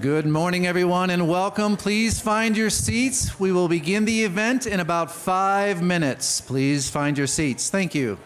Good morning, everyone, and welcome. Please find your seats. We will begin the event in about 5 minutes. Please find your seats. Thank you.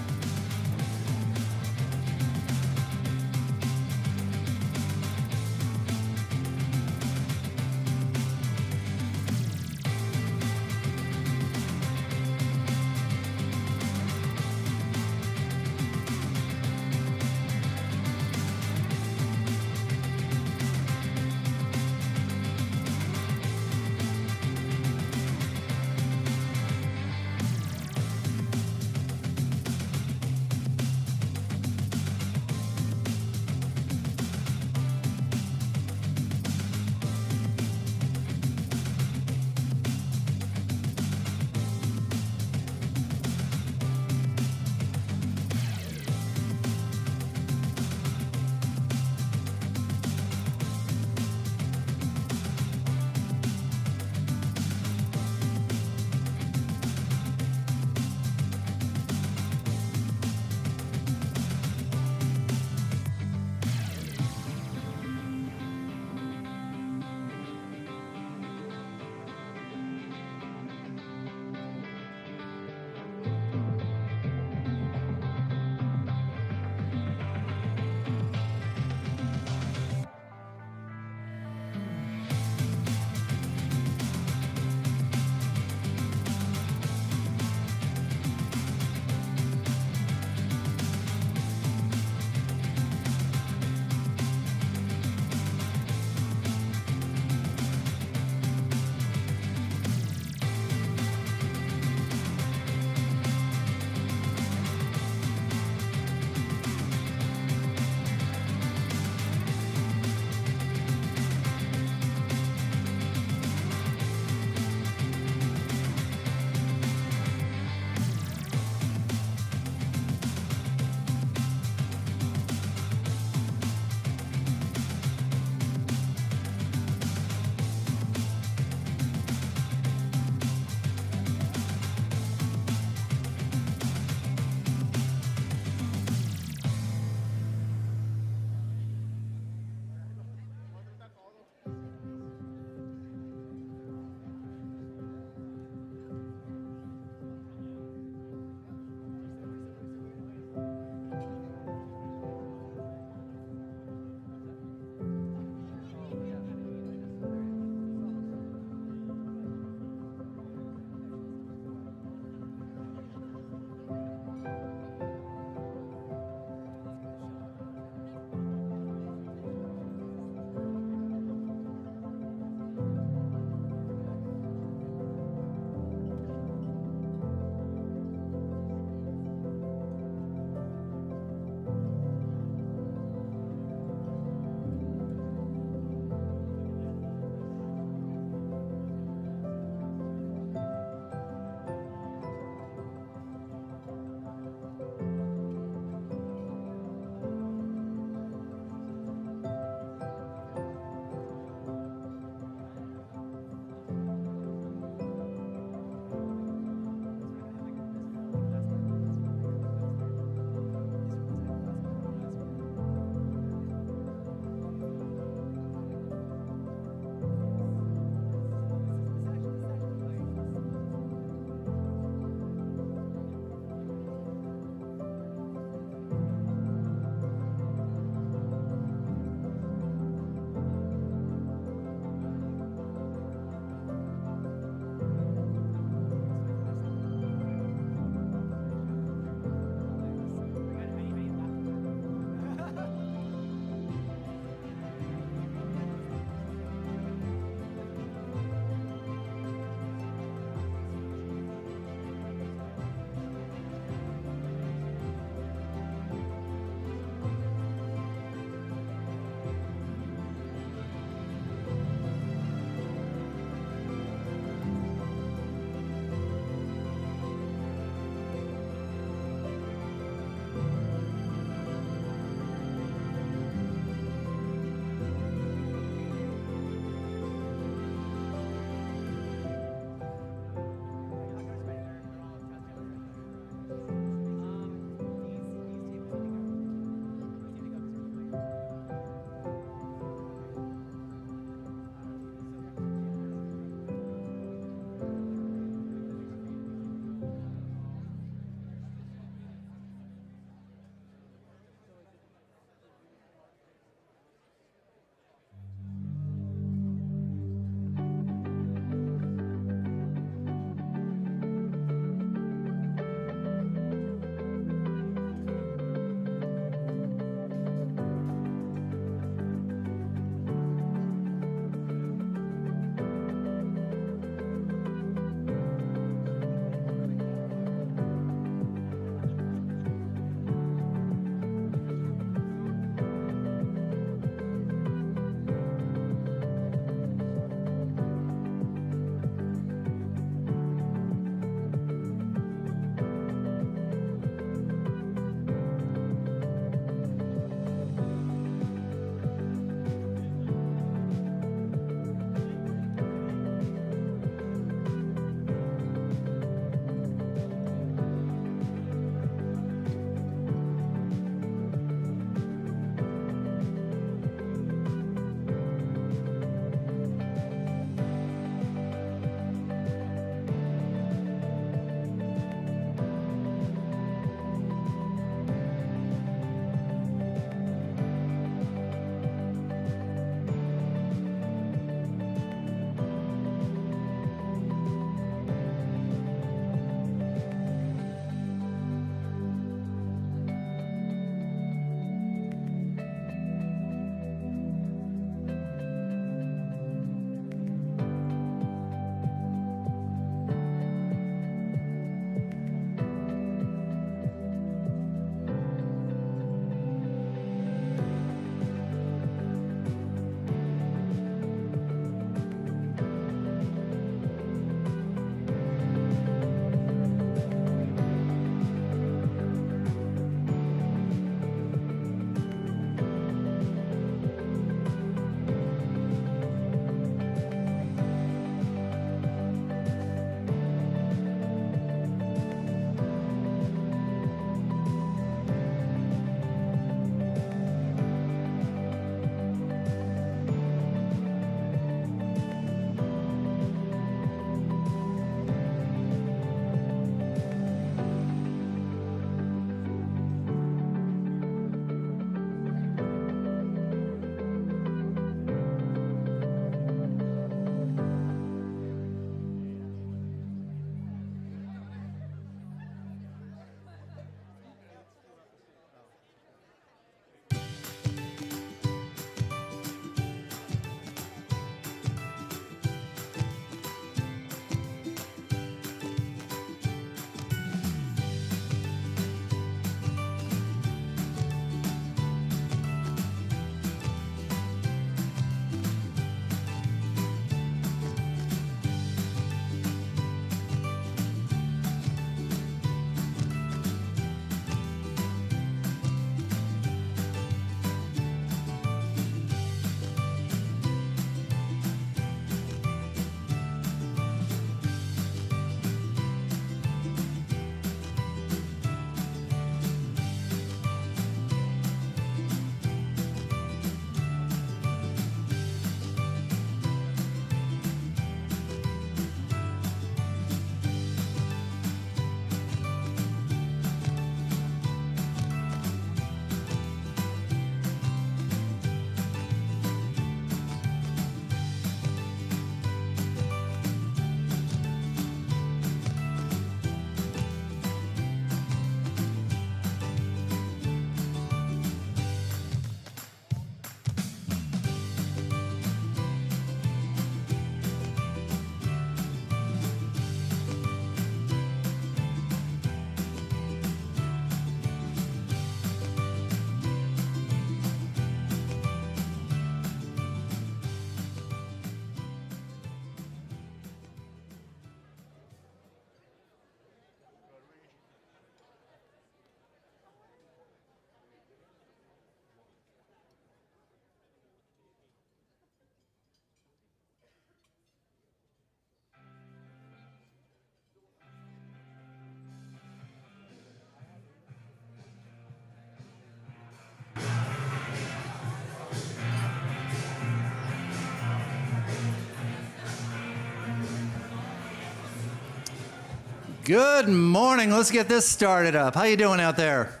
Good morning. Let's get this started up. How you doing out there?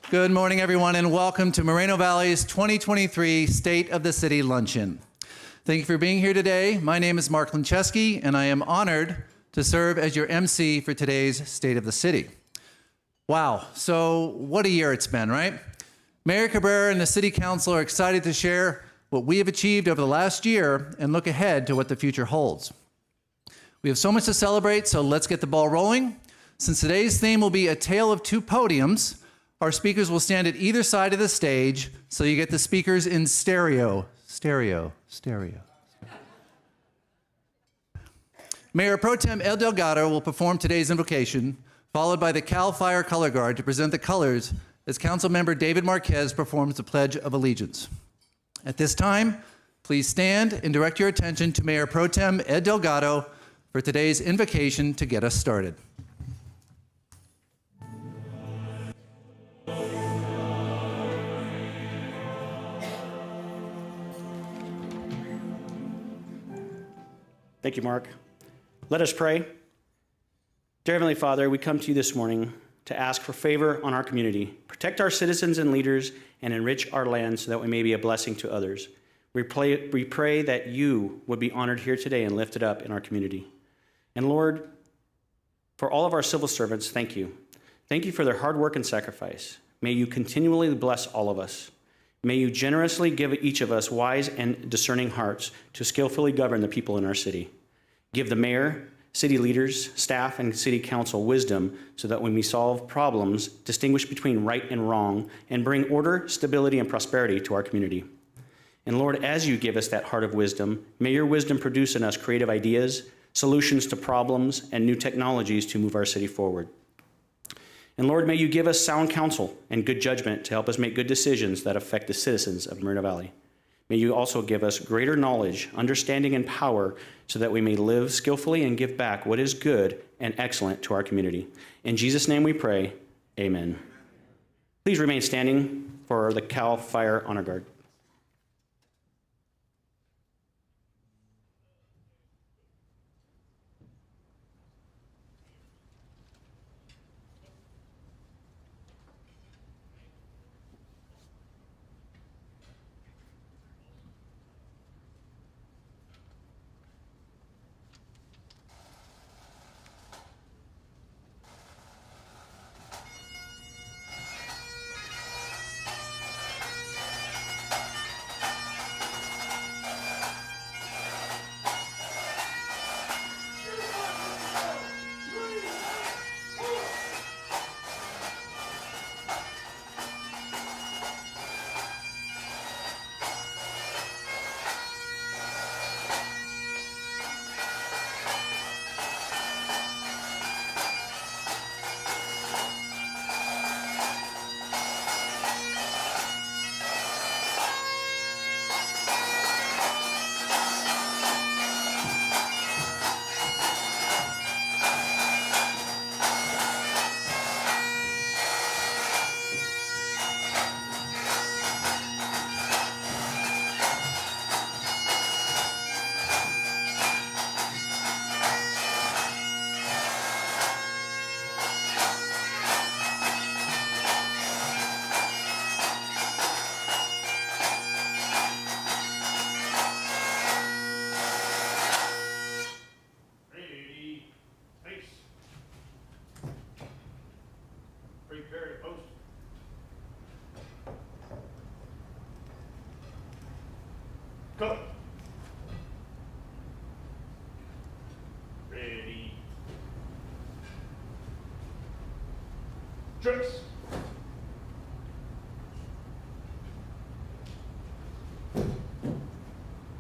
Good morning, everyone, and welcome to Moreno Valley's 2023 State of the City Luncheon. Thank you for being here today. My name is Mark Lincheski, and I am honored to serve as your MC for today's State of the City. Wow, so what a year it's been, right? Mayor Cabrera and the City Council are excited to share what we have achieved over the last year and look ahead to what the future holds. We have so much to celebrate, so let's get the ball rolling. Since today's theme will be a tale of two podiums, our speakers will stand at either side of the stage, so you get the speakers in stereo. Mayor Pro Tem El Delgado will perform today's invocation, followed by the Cal Fire Color Guard to present the colors as Councilmember David Marquez performs the Pledge of Allegiance. At this time, please stand and direct your attention to Mayor Pro Tem Ed Delgado for today's invocation to get us started. Thank you, Mark. Let us pray. Dear Heavenly Father, we come to you this morning to ask for favor on our community, protect our citizens and leaders, and enrich our land so that we may be a blessing to others. We pray that you would be honored here today and lifted up in our community. And Lord, for all of our civil servants, thank you. Thank you for their hard work and sacrifice. May you continually bless all of us. May you generously give each of us wise and discerning hearts to skillfully govern the people in our city. Give the mayor, city leaders, staff, and city council wisdom so that when we solve problems, distinguish between right and wrong, and bring order, stability, and prosperity to our community. And Lord, as you give us that heart of wisdom, may your wisdom produce in us creative ideas, solutions to problems, and new technologies to move our city forward. And Lord, may you give us sound counsel and good judgment to help us make good decisions that affect the citizens of Moreno Valley. May you also give us greater knowledge, understanding, and power so that we may live skillfully and give back what is good and excellent to our community. In Jesus' name we pray, amen. Please remain standing for the Cal Fire Honor Guard. Go. Ready. Dress.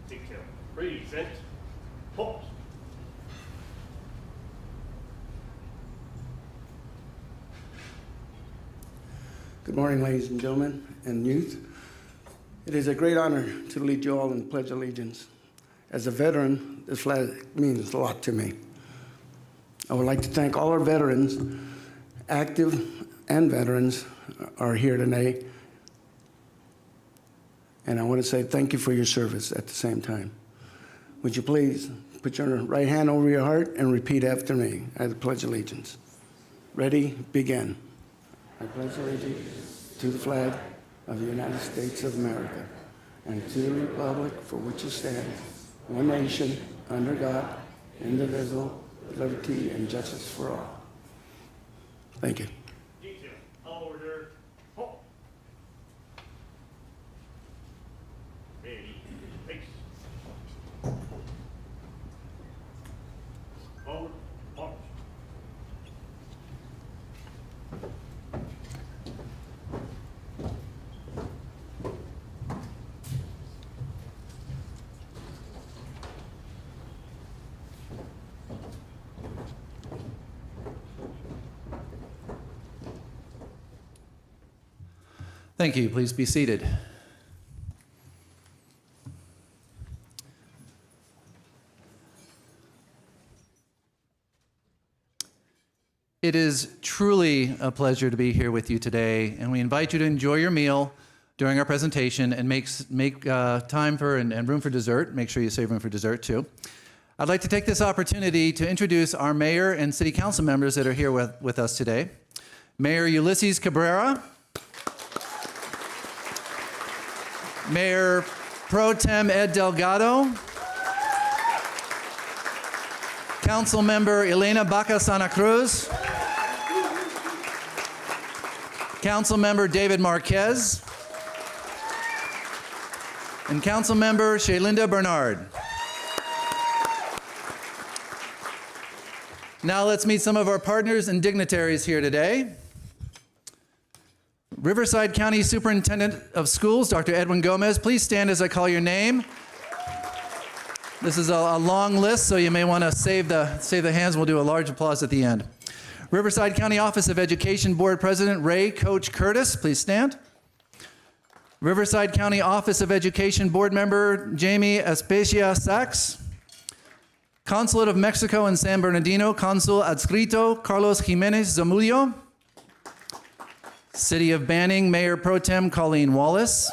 Detail. Present. Pause. Good morning, ladies and gentlemen and youth. It is a great honor to lead you all in the Pledge of Allegiance. As a veteran, this flag means a lot to me. I would like to thank all our veterans, active and veterans are here today. And I want to say thank you for your service at the same time. Would you please Put your right hand over your heart and repeat after me. I pledge allegiance. Ready? Begin. I pledge allegiance to the flag of the United States of America and to the republic for which it stands, one nation, under God, indivisible, with liberty and justice for all. Thank you. Detail. Order. Halt. Ready. Face. Forward. March. Thank you. Please be seated. It is truly a pleasure to be here with you today, and we invite you to enjoy your meal during our presentation and make time for and room for dessert. Make sure you save room for dessert too. I'd like to take this opportunity to introduce our mayor and city council members that are here with us today. Mayor Ulysses Cabrera, Mayor Pro Tem Ed Delgado, Council Member Elena Baca Santa Cruz, Council Member David Marquez, and Council Member Shaylinda Bernard. Now let's meet some of our partners and dignitaries here today. Riverside County Superintendent of Schools, Dr. Edwin Gomez, please stand as I call your name. This is a long list, so you may want to save the hands. We'll do a large applause at the end. Riverside County Office of Education Board President Ray Coach Curtis, please stand. Riverside County Office of Education Board Member Jamie Especia Sachs. Consulate of Mexico in San Bernardino, Consul Adscrito Carlos Jimenez Zamulio. City of Banning, Mayor Pro Tem Colleen Wallace.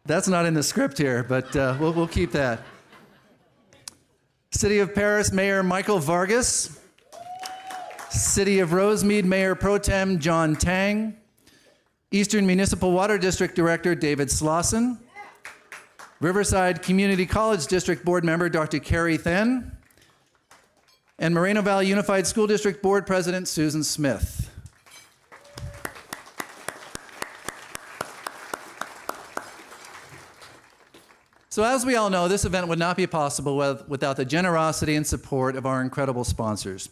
That's not in the script here, but we'll keep that. City of Paris, Mayor Michael Vargas. City of Rosemead, Mayor Pro Tem John Tang. Eastern Municipal Water District Director David Slauson. Riverside Community College District Board Member Dr. Carrie Then. And Moreno Valley Unified School District Board President Susan Smith. So as we all know, this event would not be possible without the generosity and support of our incredible sponsors.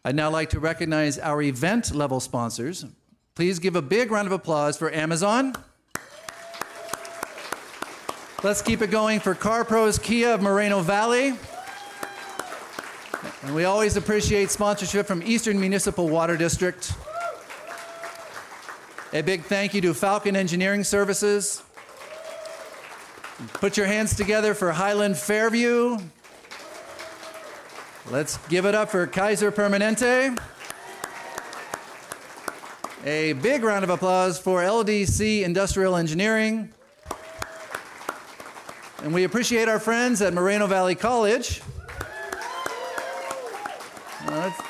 I'd now like to recognize our event level sponsors. Please give a big round of applause for Amazon. Let's keep it going for CarPros Kia of Moreno Valley. And we always appreciate sponsorship from Eastern Municipal Water District. A big thank you to Falcon Engineering Services. Put your hands together for Highland Fairview. Let's give it up for Kaiser Permanente. A big round of applause for LDC Industrial Engineering. And we appreciate our friends at Moreno Valley College. Let's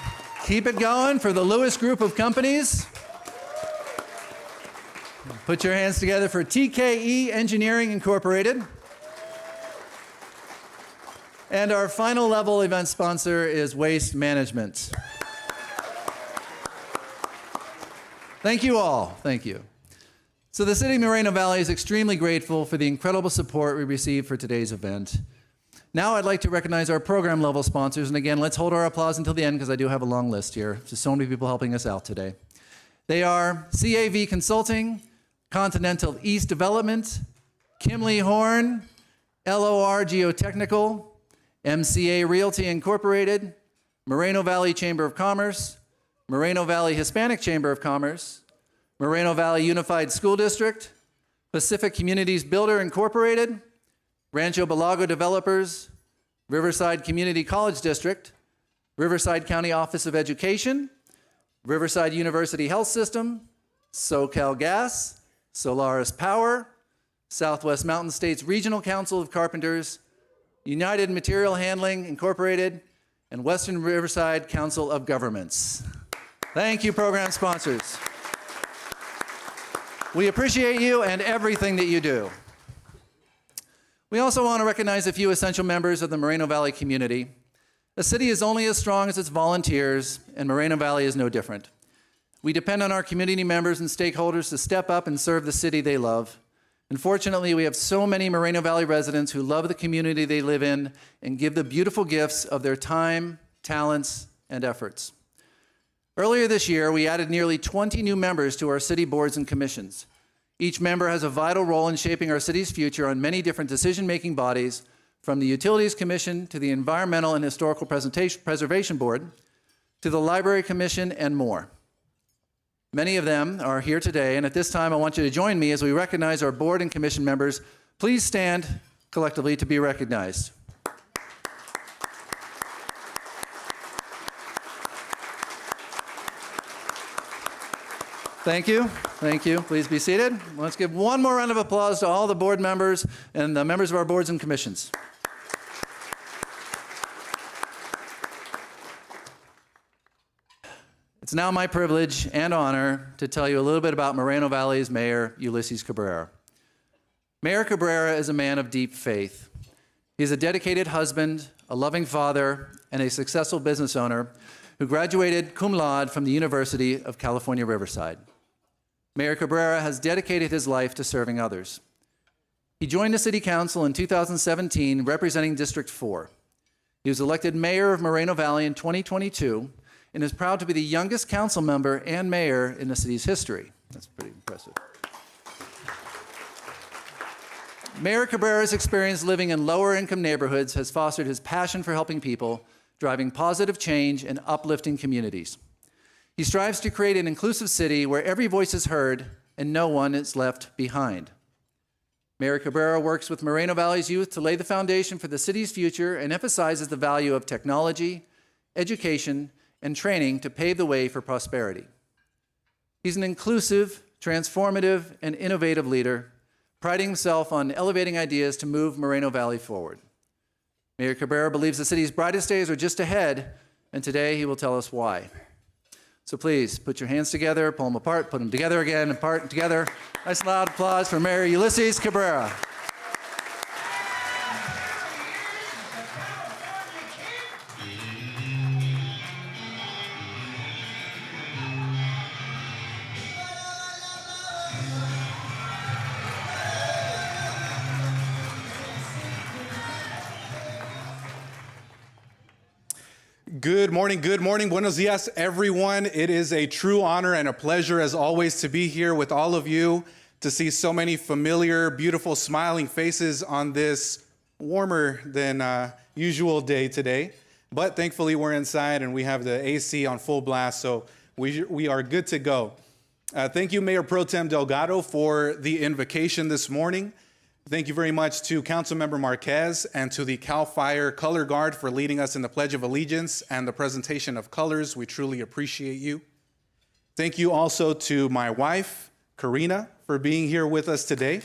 keep it going for the Lewis Group of Companies. Put your hands together for TKE Engineering Incorporated. And our final level event sponsor is Waste Management. Thank you all. Thank you. So the City of Moreno Valley is extremely grateful for the incredible support we received for today's event. Now I'd like to recognize our program level sponsors. And again, let's hold our applause until the end because I do have a long list here. There's so many people helping us out today. They are CAV Consulting, Continental East Development, Kimley Horn, LOR Geotechnical, MCA Realty Incorporated, Moreno Valley Chamber of Commerce, Moreno Valley Hispanic Chamber of Commerce, Moreno Valley Unified School District, Pacific Communities Builder Incorporated, Rancho Balago Developers, Riverside Community College District, Riverside County Office of Education, Riverside University Health System, SoCal Gas, Solaris Power, Southwest Mountain States Regional Council of Carpenters, United Material Handling Incorporated, and Western Riverside Council of Governments. Thank you, program sponsors. We appreciate you and everything that you do. We also want to recognize a few essential members of the Moreno Valley community. A city is only as strong as its volunteers, and Moreno Valley is no different. We depend on our community members and stakeholders to step up and serve the city they love. Unfortunately, we have so many Moreno Valley residents who love the community they live in and give the beautiful gifts of their time, talents, and efforts. Earlier this year, we added nearly 20 new members to our city boards and commissions. Each member has a vital role in shaping our city's future on many different decision-making bodies, from the Utilities Commission to the Environmental and Historical Preservation Board, to the Library Commission, and more. Many of them are here today, and at this time, I want you to join me as we recognize our board and commission members. Please stand collectively to be recognized. Thank you. Thank you. Please be seated. Let's give one more round of applause to all the board members and the members of our boards and commissions. It's now my privilege and honor to tell you a little bit about Moreno Valley's Mayor, Ulysses Cabrera. Mayor Cabrera is a man of deep faith. He's a dedicated husband, a loving father, and a successful business owner who graduated cum laude from the University of California, Riverside. Mayor Cabrera has dedicated his life to serving others. He joined the City Council in 2017, representing District 4. He was elected mayor of Moreno Valley in 2022 and is proud to be the youngest council member and mayor in the city's history. That's pretty impressive. Mayor Cabrera's experience living in lower-income neighborhoods has fostered his passion for helping people, driving positive change and uplifting communities. He strives to create an inclusive city where every voice is heard and no one is left behind. Mayor Cabrera works with Moreno Valley's youth to lay the foundation for the city's future and emphasizes the value of technology, education, and training to pave the way for prosperity. He's an inclusive, transformative, and innovative leader, priding himself on elevating ideas to move Moreno Valley forward. Mayor Cabrera believes the city's brightest days are just ahead, and today he will tell us why. So please, put your hands together, pull them apart, put them together again, apart and together. Nice loud applause for Mayor Ulysses Cabrera. Good morning, buenos dias, everyone. It is a true honor and a pleasure, as always, to be here with all of you, to see so many familiar, beautiful, smiling faces on this warmer than usual day today. But thankfully, we're inside and we have the AC on full blast, so we are good to go. Thank you, Mayor Pro Tem Delgado, for the invocation this morning. Thank you very much to Councilmember Marquez and to the CAL FIRE Color Guard for leading us in the Pledge of Allegiance and the presentation of colors. We truly appreciate you. Thank you also to my wife, Karina, for being here with us today.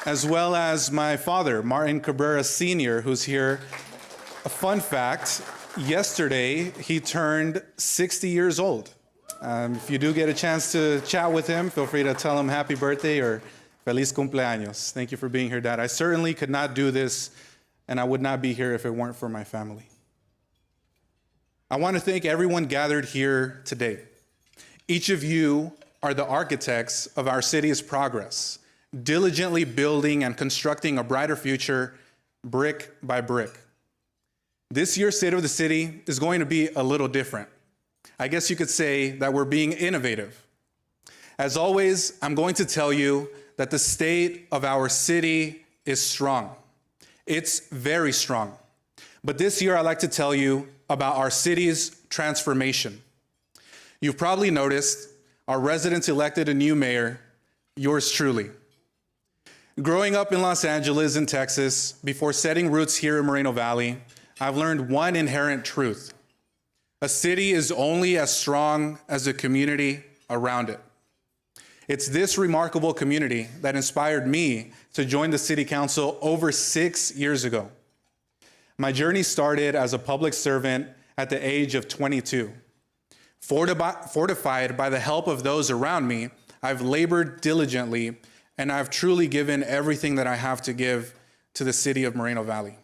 As well as my father, Martin Cabrera Sr., who's here. A fun fact, yesterday he turned 60 years old. If you do get a chance to chat with him, feel free to tell him happy birthday or feliz cumpleaños. Thank you for being here, Dad. I certainly could not do this, and I would not be here if it weren't for my family. I want to thank everyone gathered here today. Each of you are the architects of our city's progress, diligently building and constructing a brighter future brick by brick. This year's State of the City is going to be a little different. I guess you could say that we're being innovative. As always, I'm going to tell you that the state of our city is strong. It's very strong. But this year, I'd like to tell you about our city's transformation. You've probably noticed our residents elected a new mayor, yours truly. Growing up in Los Angeles and Texas, before setting roots here in Moreno Valley, I've learned one inherent truth. A city is only as strong as the community around it. It's this remarkable community that inspired me to join the City Council over 6 years ago. My journey started as a public servant at the age of 22. Fortified by the help of those around me, I've labored diligently, and I've truly given everything that I have to give to the city of Moreno Valley.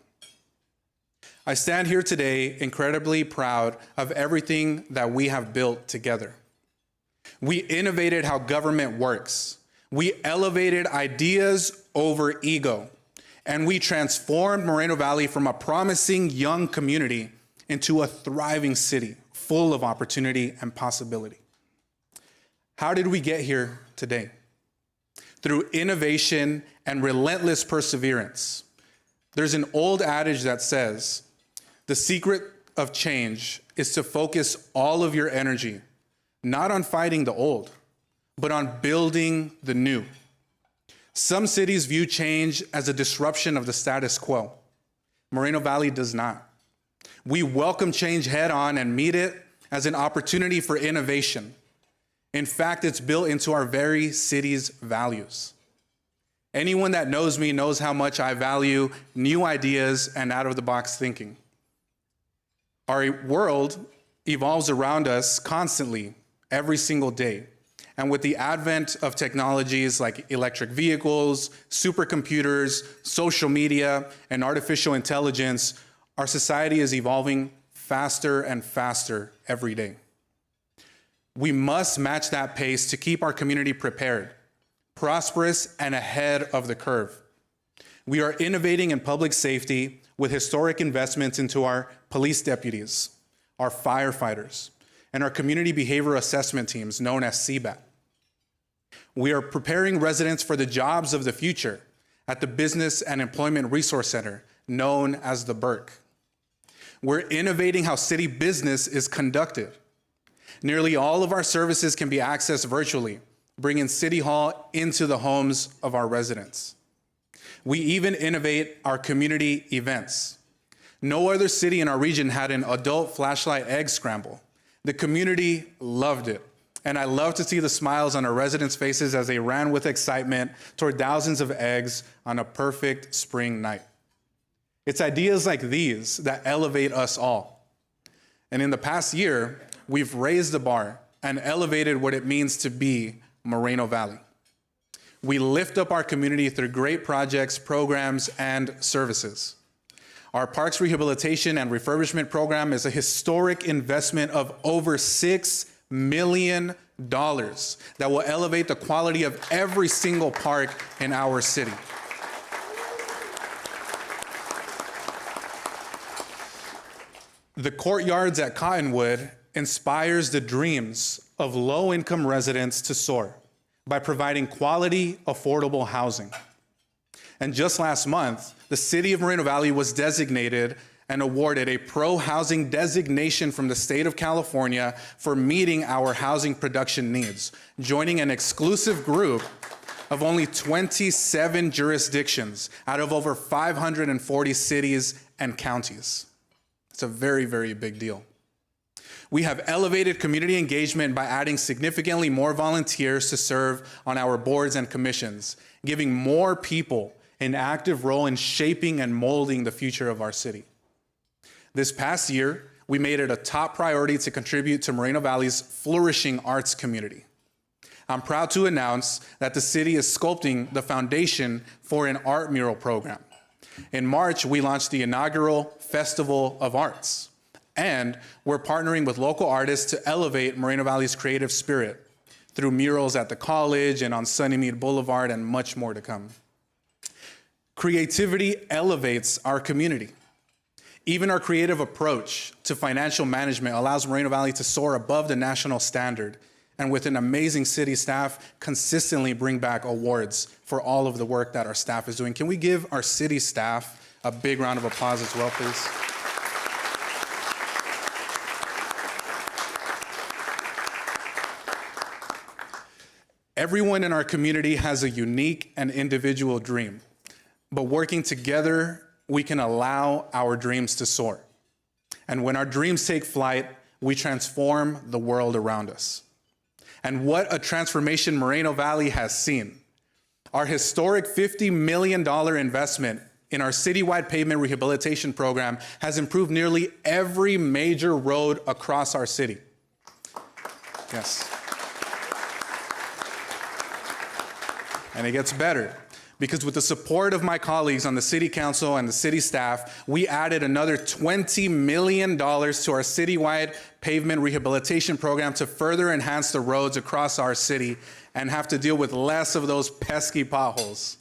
I stand here today incredibly proud of everything that we have built together. We innovated how government works. We elevated ideas over ego. And we transformed Moreno Valley from a promising young community into a thriving city full of opportunity and possibility. How did we get here today? Through innovation and relentless perseverance. There's an old adage that says, the secret of change is to focus all of your energy, not on fighting the old, but on building the new. Some cities view change as a disruption of the status quo. Moreno Valley does not. We welcome change head on and meet it as an opportunity for innovation. In fact, it's built into our very city's values. Anyone that knows me knows how much I value new ideas and out-of-the-box thinking. Our world evolves around us constantly, every single day. And with the advent of technologies like electric vehicles, supercomputers, social media, and artificial intelligence, our society is evolving faster and faster every day. We must match that pace to keep our community prepared, prosperous, and ahead of the curve. We are innovating in public safety with historic investments into our police deputies, our firefighters, and our community behavior assessment teams known as CBAT. We are preparing residents for the jobs of the future at the Business and Employment Resource Center, known as the BERC. We're innovating how city business is conducted. Nearly all of our services can be accessed virtually, bringing City Hall into the homes of our residents. We even innovate our community events. No other city in our region had an adult flashlight egg scramble. The community loved it. And I love to see the smiles on our residents' faces as they ran with excitement toward thousands of eggs on a perfect spring night. It's ideas like these that elevate us all. And in the past year, we've raised the bar and elevated what it means to be Moreno Valley. We lift up our community through great projects, programs, and services. Our Parks Rehabilitation and Refurbishment Program is a historic investment of over $6 million that will elevate the quality of every single park in our city. The courtyards at Cottonwood inspires the dreams of low-income residents to soar by providing quality, affordable housing. And just last month, the City of Moreno Valley was designated and awarded a pro-housing designation from the state of California for meeting our housing production needs, joining an exclusive group of only 27 jurisdictions out of over 540 cities and counties. It's a very, very big deal. We have elevated community engagement by adding significantly more volunteers to serve on our boards and commissions, giving more people an active role in shaping and molding the future of our city. This past year, we made it a top priority to contribute to Moreno Valley's flourishing arts community. I'm proud to announce that the city is sculpting the foundation for an art mural program. In March, we launched the inaugural Festival of Arts, and we're partnering with local artists to elevate Moreno Valley's creative spirit through murals at the college and on Sunnymead Boulevard and much more to come. Creativity elevates our community. Even our creative approach to financial management allows Moreno Valley to soar above the national standard, and with an amazing city staff, consistently bring back awards for all of the work that our staff is doing. Can we give our city staff a big round of applause as well, please? Everyone in our community has a unique and individual dream, but working together, we can allow our dreams to soar. And when our dreams take flight, we transform the world around us. and what a transformation Moreno Valley has seen. Our historic $50 million investment in our citywide pavement rehabilitation program has improved nearly every major road across our city. Yes. And it gets better, because with the support of my colleagues on the city council and the city staff, we added another $20 million to our citywide pavement rehabilitation program to further enhance the roads across our city and have to deal with less of those pesky potholes.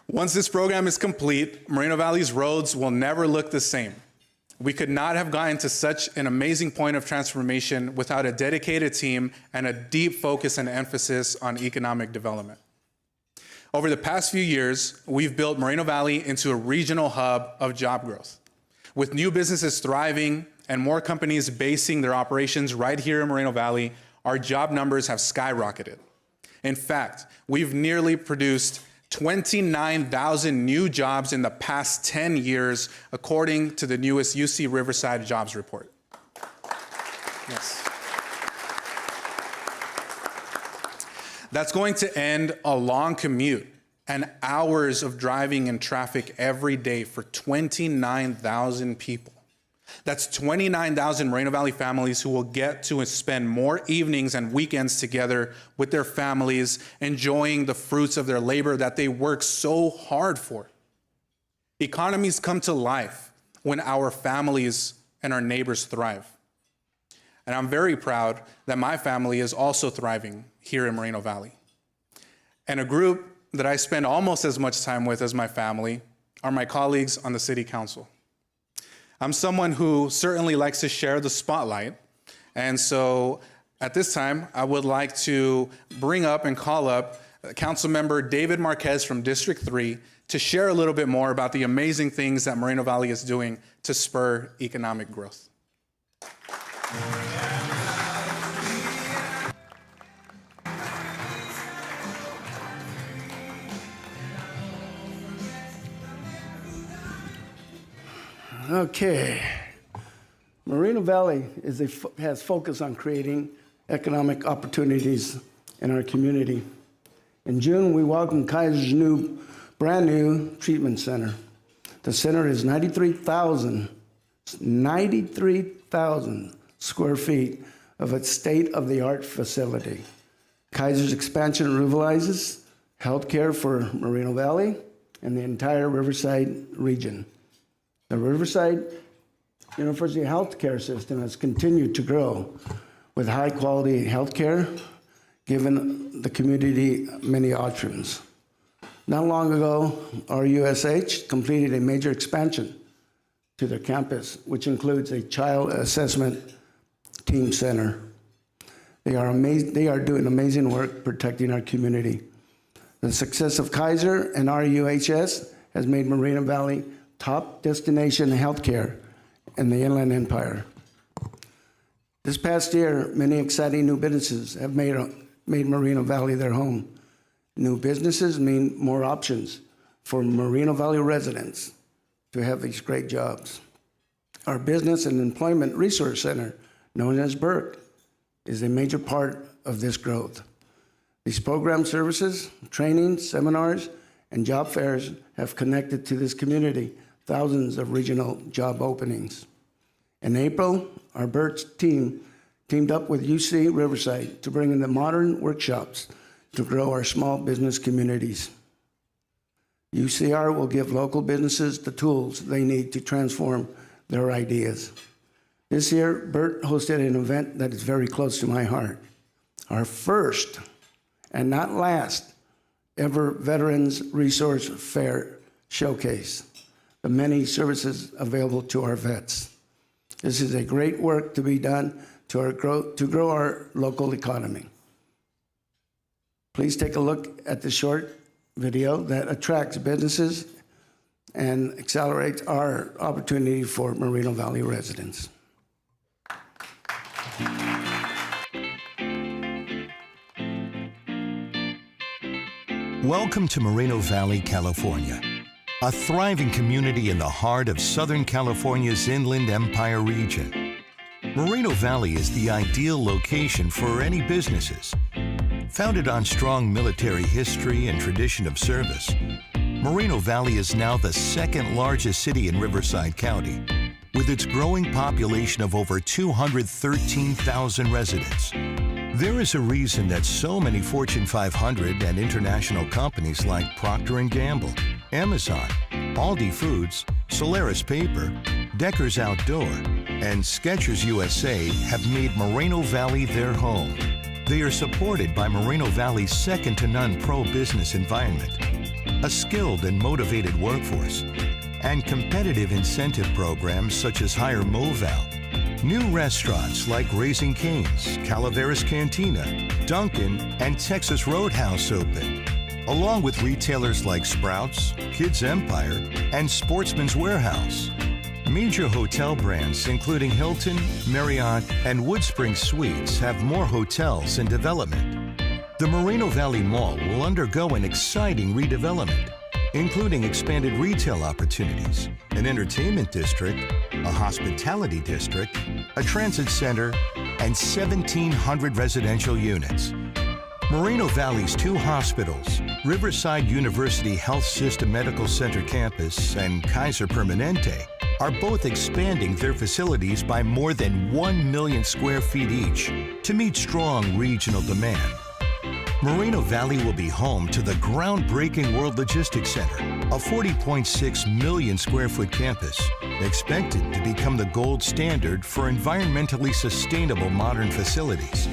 Once this program is complete, Moreno Valley's roads will never look the same. We could not have gotten to such an amazing point of transformation without a dedicated team and a deep focus and emphasis on economic development. Over the past few years, we've built Moreno Valley into a regional hub of job growth. With new businesses thriving and more companies basing their operations right here in Moreno Valley, our job numbers have skyrocketed. In fact, we've nearly produced 29,000 new jobs in the past 10 years, according to the newest UC Riverside Jobs Report. Yes. That's going to end a long commute and hours of driving in traffic every day for 29,000 people. That's 29,000 Moreno Valley families who will get to spend more evenings and weekends together with their families, enjoying the fruits of their labor that they work so hard for. Economies come to life when our families and our neighbors thrive. And I'm very proud that my family is also thriving here in Moreno Valley. And a group that I spend almost as much time with as my family are my colleagues on the city council. I'm someone who certainly likes to share the spotlight, and so at this time, I would like to bring up and call up Councilmember David Marquez from District 3 to share a little bit more about the amazing things that Moreno Valley is doing to spur economic growth. Okay. Moreno Valley has focused on creating economic opportunities in our community. In June, we welcomed Kaiser's brand new treatment center. The center is 93,000 square feet of its state-of-the-art facility. Kaiser's expansion revitalizes healthcare for Moreno Valley and the entire Riverside region. The Riverside University healthcare system has continued to grow with high-quality healthcare, giving the community many options. Not long ago, RUSH completed a major expansion to their campus, which includes a child assessment team center. They are doing amazing work protecting our community. The success of Kaiser and RUHS has made Moreno Valley top destination healthcare in the Inland Empire. This past year, many exciting new businesses have made Moreno Valley their home. New businesses mean more options for Moreno Valley residents to have these great jobs. Our Business and Employment Resource Center, known as BERC, is a major part of this growth. These program services, training, seminars, and job fairs have connected to this community thousands of regional job openings. In April, our BERT team teamed up with UC Riverside to bring in the modern workshops to grow our small business communities. UCR will give local businesses the tools they need to transform their ideas. This year, BERT hosted an event that is very close to my heart. Our first, and not last, ever Veterans Resource Fair showcase the many services available to our vets. This is a great work to be done to grow our local economy. Please take a look at the short video that attracts businesses and accelerates our opportunity for Moreno Valley residents. Welcome to Moreno Valley, California. a thriving community in the heart of Southern California's Inland Empire region. Moreno Valley is the ideal location for any businesses. Founded on strong military history and tradition of service, Moreno Valley is now the second largest city in Riverside County, with its growing population of over 213,000 residents. There is a reason that so many Fortune 500 and international companies like Procter & Gamble, Amazon, Aldi Foods, Solaris Paper, Deckers Outdoor, and Skechers USA have made Moreno Valley their home. They are supported by Moreno Valley's second-to-none pro-business environment, a skilled and motivated workforce, and competitive incentive programs such as Hire MoVal. New restaurants like Raising Cane's, Calaveras Cantina, Dunkin', and Texas Roadhouse open, along with retailers like Sprouts, Kids Empire, and Sportsman's Warehouse. Major hotel brands including Hilton, Marriott, and Woodspring Suites have more hotels in development. The Moreno Valley Mall will undergo an exciting redevelopment, including expanded retail opportunities, an entertainment district, a hospitality district, a transit center, and 1,700 residential units. Moreno Valley's two hospitals, Riverside University Health System Medical Center campus and Kaiser Permanente, are both expanding their facilities by more than 1 million square feet each to meet strong regional demand. Moreno Valley will be home to the groundbreaking World Logistics Center, a 40.6 million square foot campus, expected to become the gold standard for environmentally sustainable modern facilities.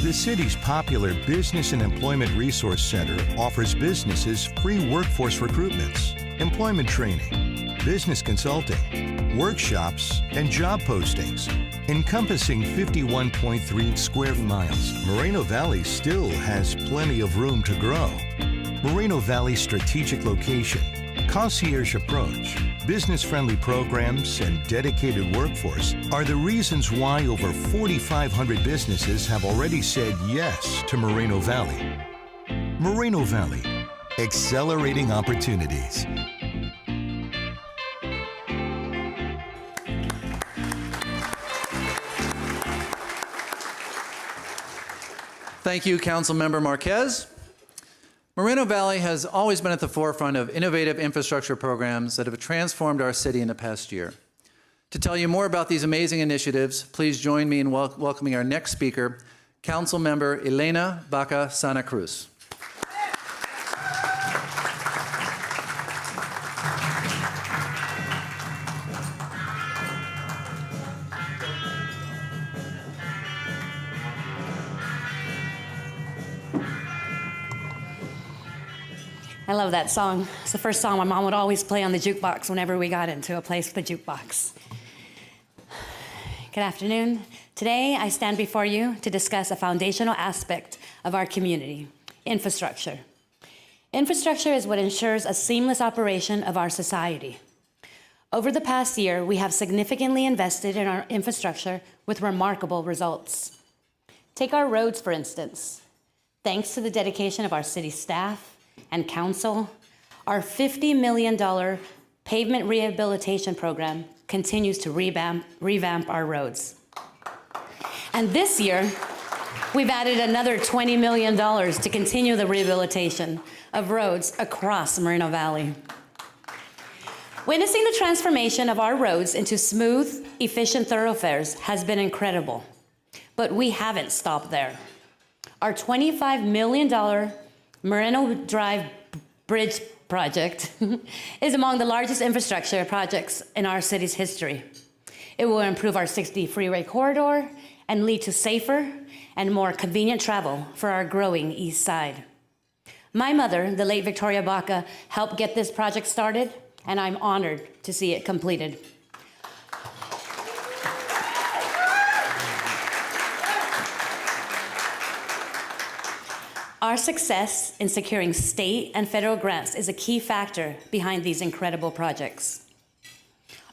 The city's popular Business and Employment Resource Center offers businesses free workforce recruitments, employment training, business consulting, workshops, and job postings. Encompassing 51.3 square miles, Moreno Valley still has plenty of room to grow. Moreno Valley's strategic location, concierge approach, business-friendly programs, and dedicated workforce are the reasons why over 4,500 businesses have already said yes to Moreno Valley. Moreno Valley, accelerating opportunities. Thank you, Councilmember Marquez. Moreno Valley has always been at the forefront of innovative infrastructure programs that have transformed our city in the past year. To tell you more about these amazing initiatives, please join me in welcoming our next speaker, Councilmember Elena Baca Santa Cruz. I love that song. It's the first song my mom would always play on the jukebox whenever we got into a place with a jukebox. Good afternoon. Today, I stand before you to discuss a foundational aspect of our community, infrastructure. Infrastructure is what ensures a seamless operation of our society. Over the past year, we have significantly invested in our infrastructure with remarkable results. Take our roads, for instance. Thanks to the dedication of our city staff and council, our $50 million pavement rehabilitation program continues to revamp our roads. And this year, we've added another $20 million to continue the rehabilitation of roads across Moreno Valley. Witnessing the transformation of our roads into smooth, efficient thoroughfares has been incredible, but we haven't stopped there. Our $25 million Moreno Drive Bridge project is among the largest infrastructure projects in our city's history. It will improve our 60 freeway corridor and lead to safer and more convenient travel for our growing east side. My mother, the late Victoria Baca, helped get this project started, and I'm honored to see it completed. Our success in securing state and federal grants is a key factor behind these incredible projects.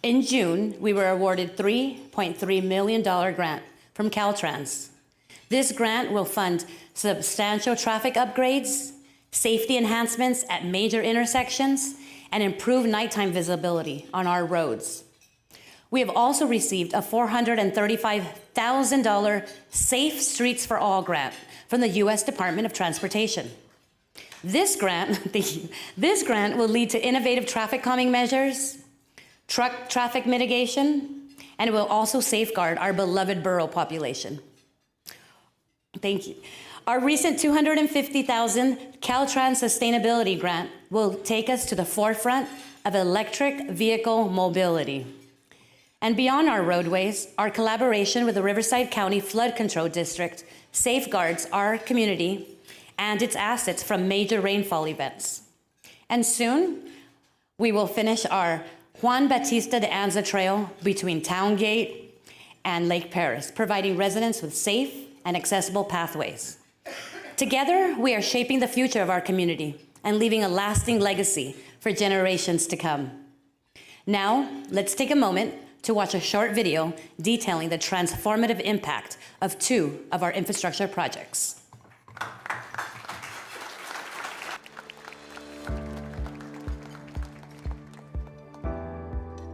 In June, we were awarded a $3.3 million grant from Caltrans. This grant will fund substantial traffic upgrades, safety enhancements at major intersections, and improved nighttime visibility on our roads. We have also received a $435,000 Safe Streets for All grant from the U.S. Department of Transportation. This grant, thank you, this grant will lead to innovative traffic calming measures, truck traffic mitigation, and it will also safeguard our beloved borough population. Thank you. Our recent $250,000 Caltrans Sustainability Grant will take us to the forefront of electric vehicle mobility. And beyond our roadways, our collaboration with the Riverside County Flood Control District safeguards our community and its assets from major rainfall events. And soon, we will finish our Juan Bautista de Anza Trail between Town Gate and Lake Paris, providing residents with safe and accessible pathways. Together, we are shaping the future of our community and leaving a lasting legacy for generations to come. Now, let's take a moment to watch a short video detailing the transformative impact of two of our infrastructure projects.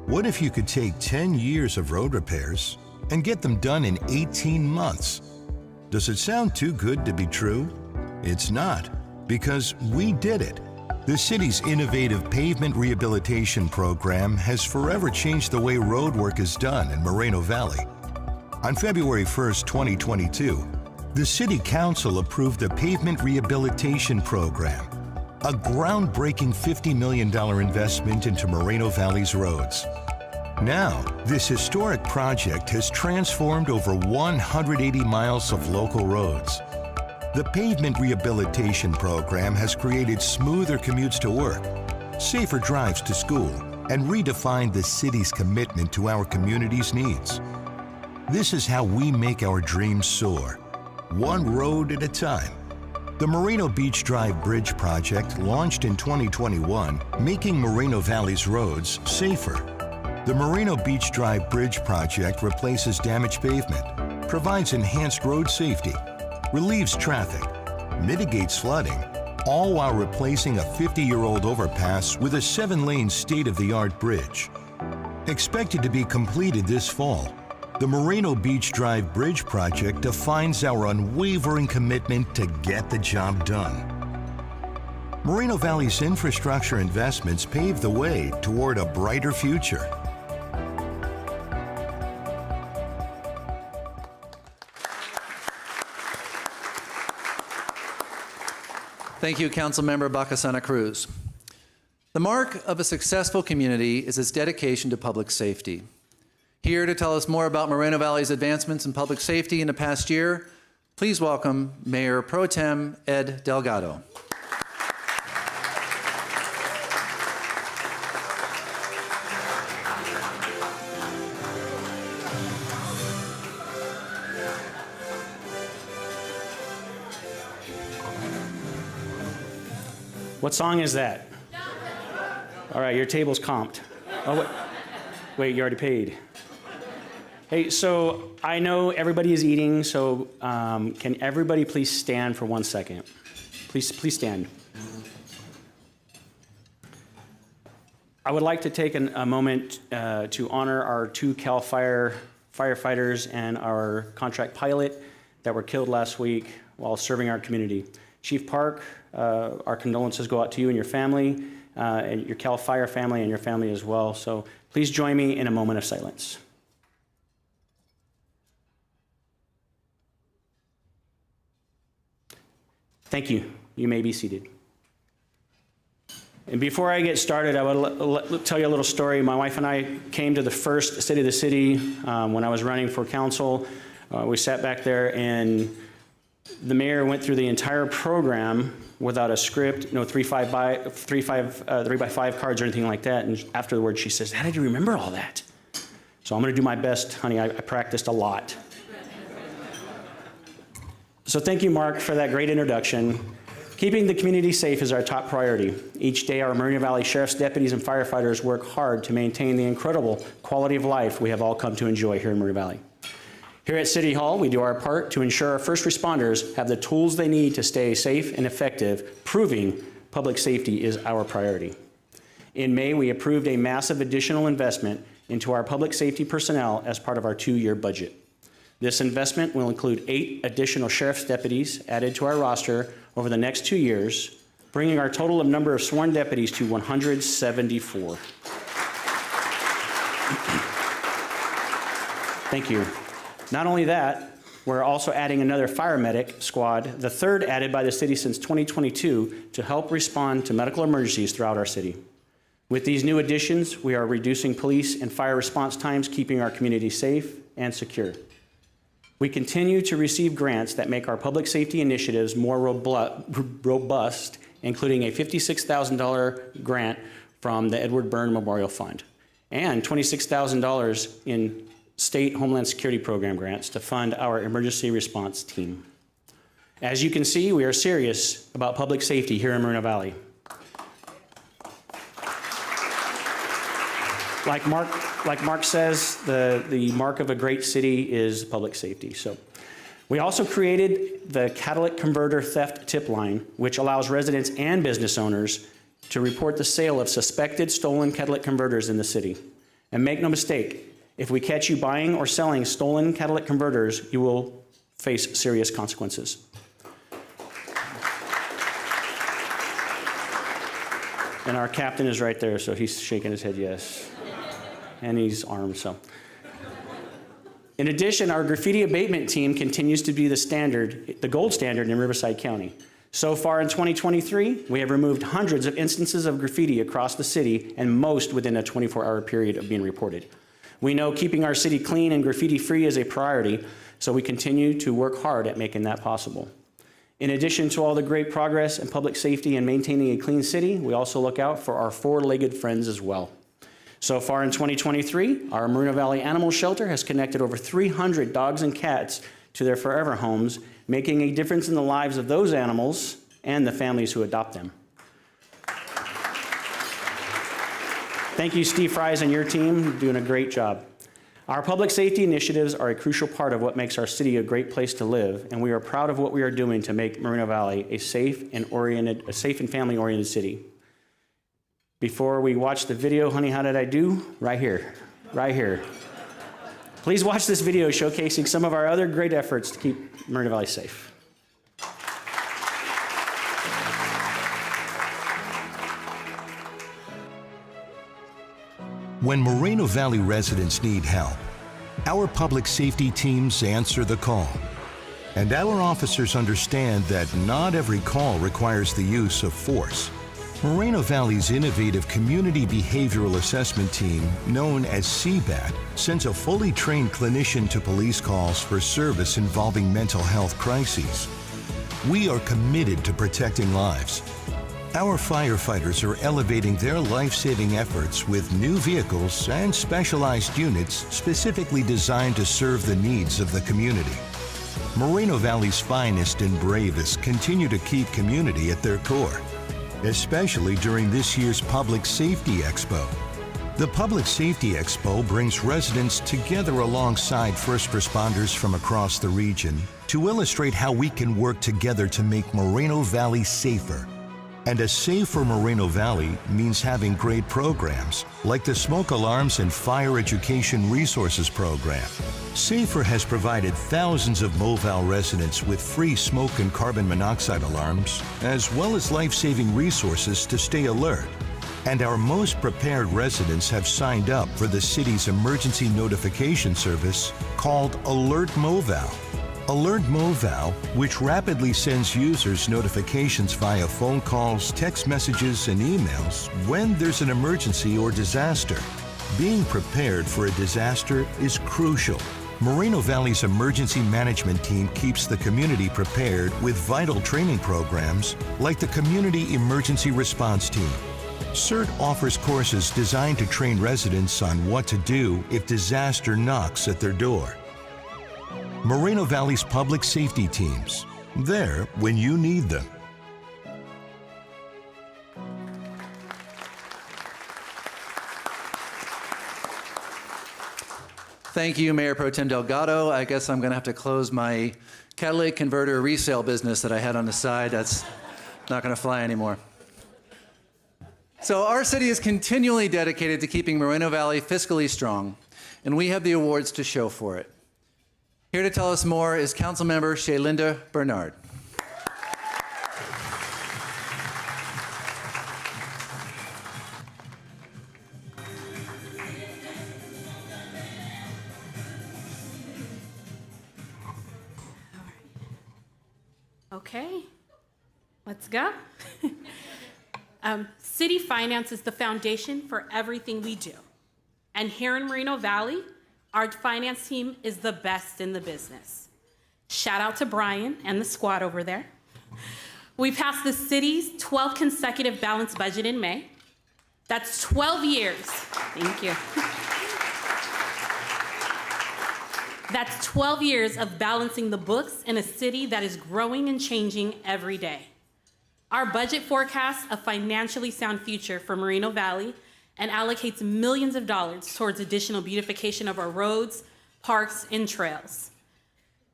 What if you could take 10 years of road repairs and get them done in 18 months? Does it sound too good to be true? It's not, because we did it. The city's innovative pavement rehabilitation program has forever changed the way road work is done in Moreno Valley. On February 1st, 2022, the City Council approved the Pavement Rehabilitation Program, a groundbreaking $50 million investment into Moreno Valley's roads. Now, this historic project has transformed over 180 miles of local roads. The Pavement Rehabilitation Program has created smoother commutes to work, safer drives to school, and redefined the city's commitment to our community's needs. This is how we make our dreams soar, one road at a time. The Moreno Beach Drive Bridge project launched in 2021, making Moreno Valley's roads safer. The Moreno Beach Drive Bridge project replaces damaged pavement, provides enhanced road safety, relieves traffic, mitigates flooding, all while replacing a 50-year-old overpass with a 7-lane state-of-the-art bridge. Expected to be completed this fall, the Moreno Beach Drive Bridge project defines our unwavering commitment to get the job done. Moreno Valley's infrastructure investments pave the way toward a brighter future. Thank you, Councilmember Bacasana Cruz. The mark of a successful community is its dedication to public safety. Here to tell us more about Moreno Valley's advancements in public safety in the past year, please welcome Mayor Pro Tem Ed Delgado. What song is that? All right, your table's comped. Oh, wait, you already paid. Hey, so I know everybody is eating, so can everybody please stand for 1 second? Please stand. I would like to take a moment to honor our 2 Cal Fire firefighters and our contract pilot that were killed last week while serving our community. Chief Park, our condolences go out to you and your family, and your Cal Fire family and your family as well. So please join me in a moment of silence. Thank you. You may be seated. And before I get started, I would tell you a little story. My wife and I came to the first State of the City when I was running for council. We sat back there and the mayor went through the entire program without a script, no 3x5 cards or anything like that. And afterwards she says, "How did you remember all that?" So I'm gonna do my best, honey. I practiced a lot. So thank you, Mark, for that great introduction. Keeping the community safe is our top priority. Each day, our Moreno Valley Sheriff's deputies and firefighters work hard to maintain the incredible quality of life we have all come to enjoy here in Moreno Valley. Here at City Hall, we do our part to ensure our first responders have the tools they need to stay safe and effective, proving public safety is our priority. In May, we approved a massive additional investment into our public safety personnel as part of our 2-year budget. This investment will include 8 additional sheriff's deputies added to our roster over the next 2 years, bringing our total number of sworn deputies to 174. Thank you. Not only that, we're also adding another fire medic squad, the 3rd added by the city since 2022, to help respond to medical emergencies throughout our city. With these new additions, we are reducing police and fire response times, keeping our community safe and secure. We continue to receive grants that make our public safety initiatives more robust, including a $56,000 grant from the Edward Byrne Memorial Fund and $26,000 in state Homeland Security Program grants to fund our emergency response team. As you can see, we are serious about public safety here in Moreno Valley. Like Mark says, the mark of a great city is public safety. So we also created the catalytic converter theft tip line, which allows residents and business owners to report the sale of suspected stolen catalytic converters in the city. And make no mistake, if we catch you buying or selling stolen catalytic converters, you will face serious consequences. And our captain is right there, so he's shaking his head yes. And he's armed, so. In addition, our graffiti abatement team continues to be the gold standard in Riverside County. So far in 2023, we have removed hundreds of instances of graffiti across the city, and most within a 24-hour period of being reported. We know keeping our city clean and graffiti-free is a priority, so we continue to work hard at making that possible. In addition to all the great progress in public safety and maintaining a clean city, we also look out for our four-legged friends as well. So far in 2023, our Moreno Valley Animal Shelter has connected over 300 dogs and cats to their forever homes, making a difference in the lives of those animals and the families who adopt them. Thank you, Steve Fries and your team. You're doing a great job. Our public safety initiatives are a crucial part of what makes our city a great place to live, and we are proud of what we are doing to make Moreno Valley a safe and family-oriented city. Before we watch the video, honey, how did I do? Right here, right here. Please watch this video showcasing some of our other great efforts to keep Moreno Valley safe. When Moreno Valley residents need help, our public safety teams answer the call. And our officers understand that not every call requires the use of force. Moreno Valley's innovative Community Behavioral Assessment Team, known as CBAT, sends a fully trained clinician to police calls for service involving mental health crises. We are committed to protecting lives. Our firefighters are elevating their life-saving efforts with new vehicles and specialized units specifically designed to serve the needs of the community. Moreno Valley's finest and bravest continue to keep community at their core, especially during this year's Public Safety Expo. The Public Safety Expo brings residents together alongside first responders from across the region to illustrate how we can work together to make Moreno Valley safer. And a safer Moreno Valley means having great programs like the Smoke Alarms and Fire Education Resources Program. SAFER has provided thousands of Moval residents with free smoke and carbon monoxide alarms, as well as life-saving resources to stay alert. And our most prepared residents have signed up for the city's emergency notification service called Alert Moval. Alert Moval, which rapidly sends users notifications via phone calls, text messages, and emails when there's an emergency or disaster. Being prepared for a disaster is crucial. Moreno Valley's emergency management team keeps the community prepared with vital training programs like the Community Emergency Response Team. CERT offers courses designed to train residents on what to do if disaster knocks at their door. Moreno Valley's public safety teams, there when you need them. Thank you, Mayor Pro Tem Delgado. I guess I'm going to have to close my catalytic converter resale business that I had on the side. That's not going to fly anymore. So our city is continually dedicated to keeping Moreno Valley fiscally strong, and we have the awards to show for it. Here to tell us more is Councilmember Shaylinda Bernard. Okay, let's go. City finance is the foundation for everything we do. And here in Moreno Valley, our finance team is the best in the business. Shout out to Brian and the squad over there. We passed the city's 12th consecutive balanced budget in May. That's 12 years. Thank you. That's 12 years of balancing the books in a city that is growing and changing every day. Our budget forecasts a financially sound future for Moreno Valley and allocates millions of dollars towards additional beautification of our roads, parks, and trails.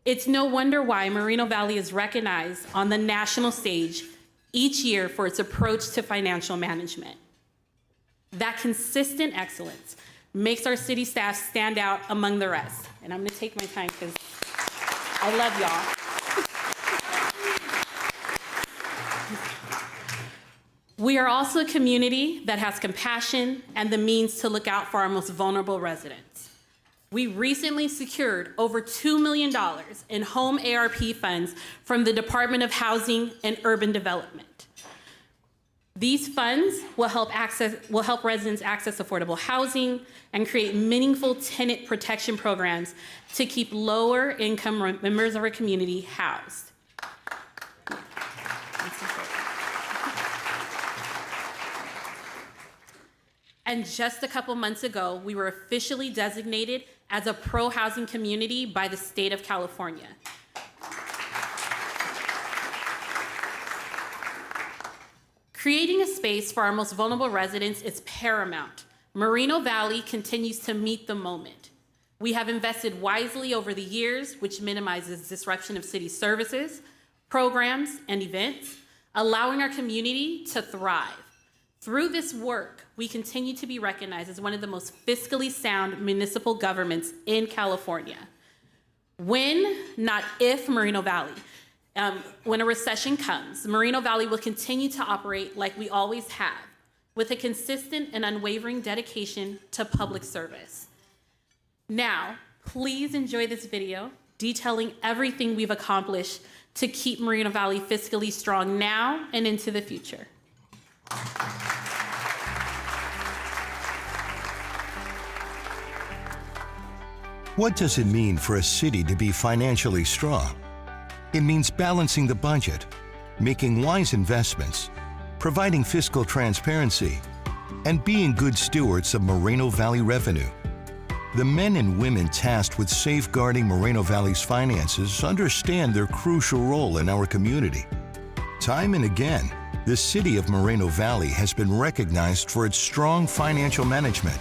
It's no wonder why Moreno Valley is recognized on the national stage each year for its approach to financial management. That consistent excellence makes our city staff stand out among the rest. And I'm gonna take my time because I love y'all. We are also a community that has compassion and the means to look out for our most vulnerable residents. We recently secured over $2 million in home ARP funds from the Department of Housing and Urban Development. These funds will help residents access affordable housing and create meaningful tenant protection programs to keep lower income members of our community housed. And just a couple months ago, we were officially designated as a pro-housing community by the state of California. Creating a space for our most vulnerable residents is paramount. Moreno Valley continues to meet the moment. We have invested wisely over the years, which minimizes disruption of city services, programs, and events, allowing our community to thrive. Through this work, we continue to be recognized as one of the most fiscally sound municipal governments in California. When, not if, Moreno Valley. When a recession comes, Moreno Valley will continue to operate like we always have, with a consistent and unwavering dedication to public service. Now, please enjoy this video detailing everything we've accomplished to keep Moreno Valley fiscally strong now and into the future. What does it mean for a city to be financially strong? It means balancing the budget, making wise investments, providing fiscal transparency, and being good stewards of Moreno Valley revenue. The men and women tasked with safeguarding Moreno Valley's finances understand their crucial role in our community. Time and again, the City of Moreno Valley has been recognized for its strong financial management.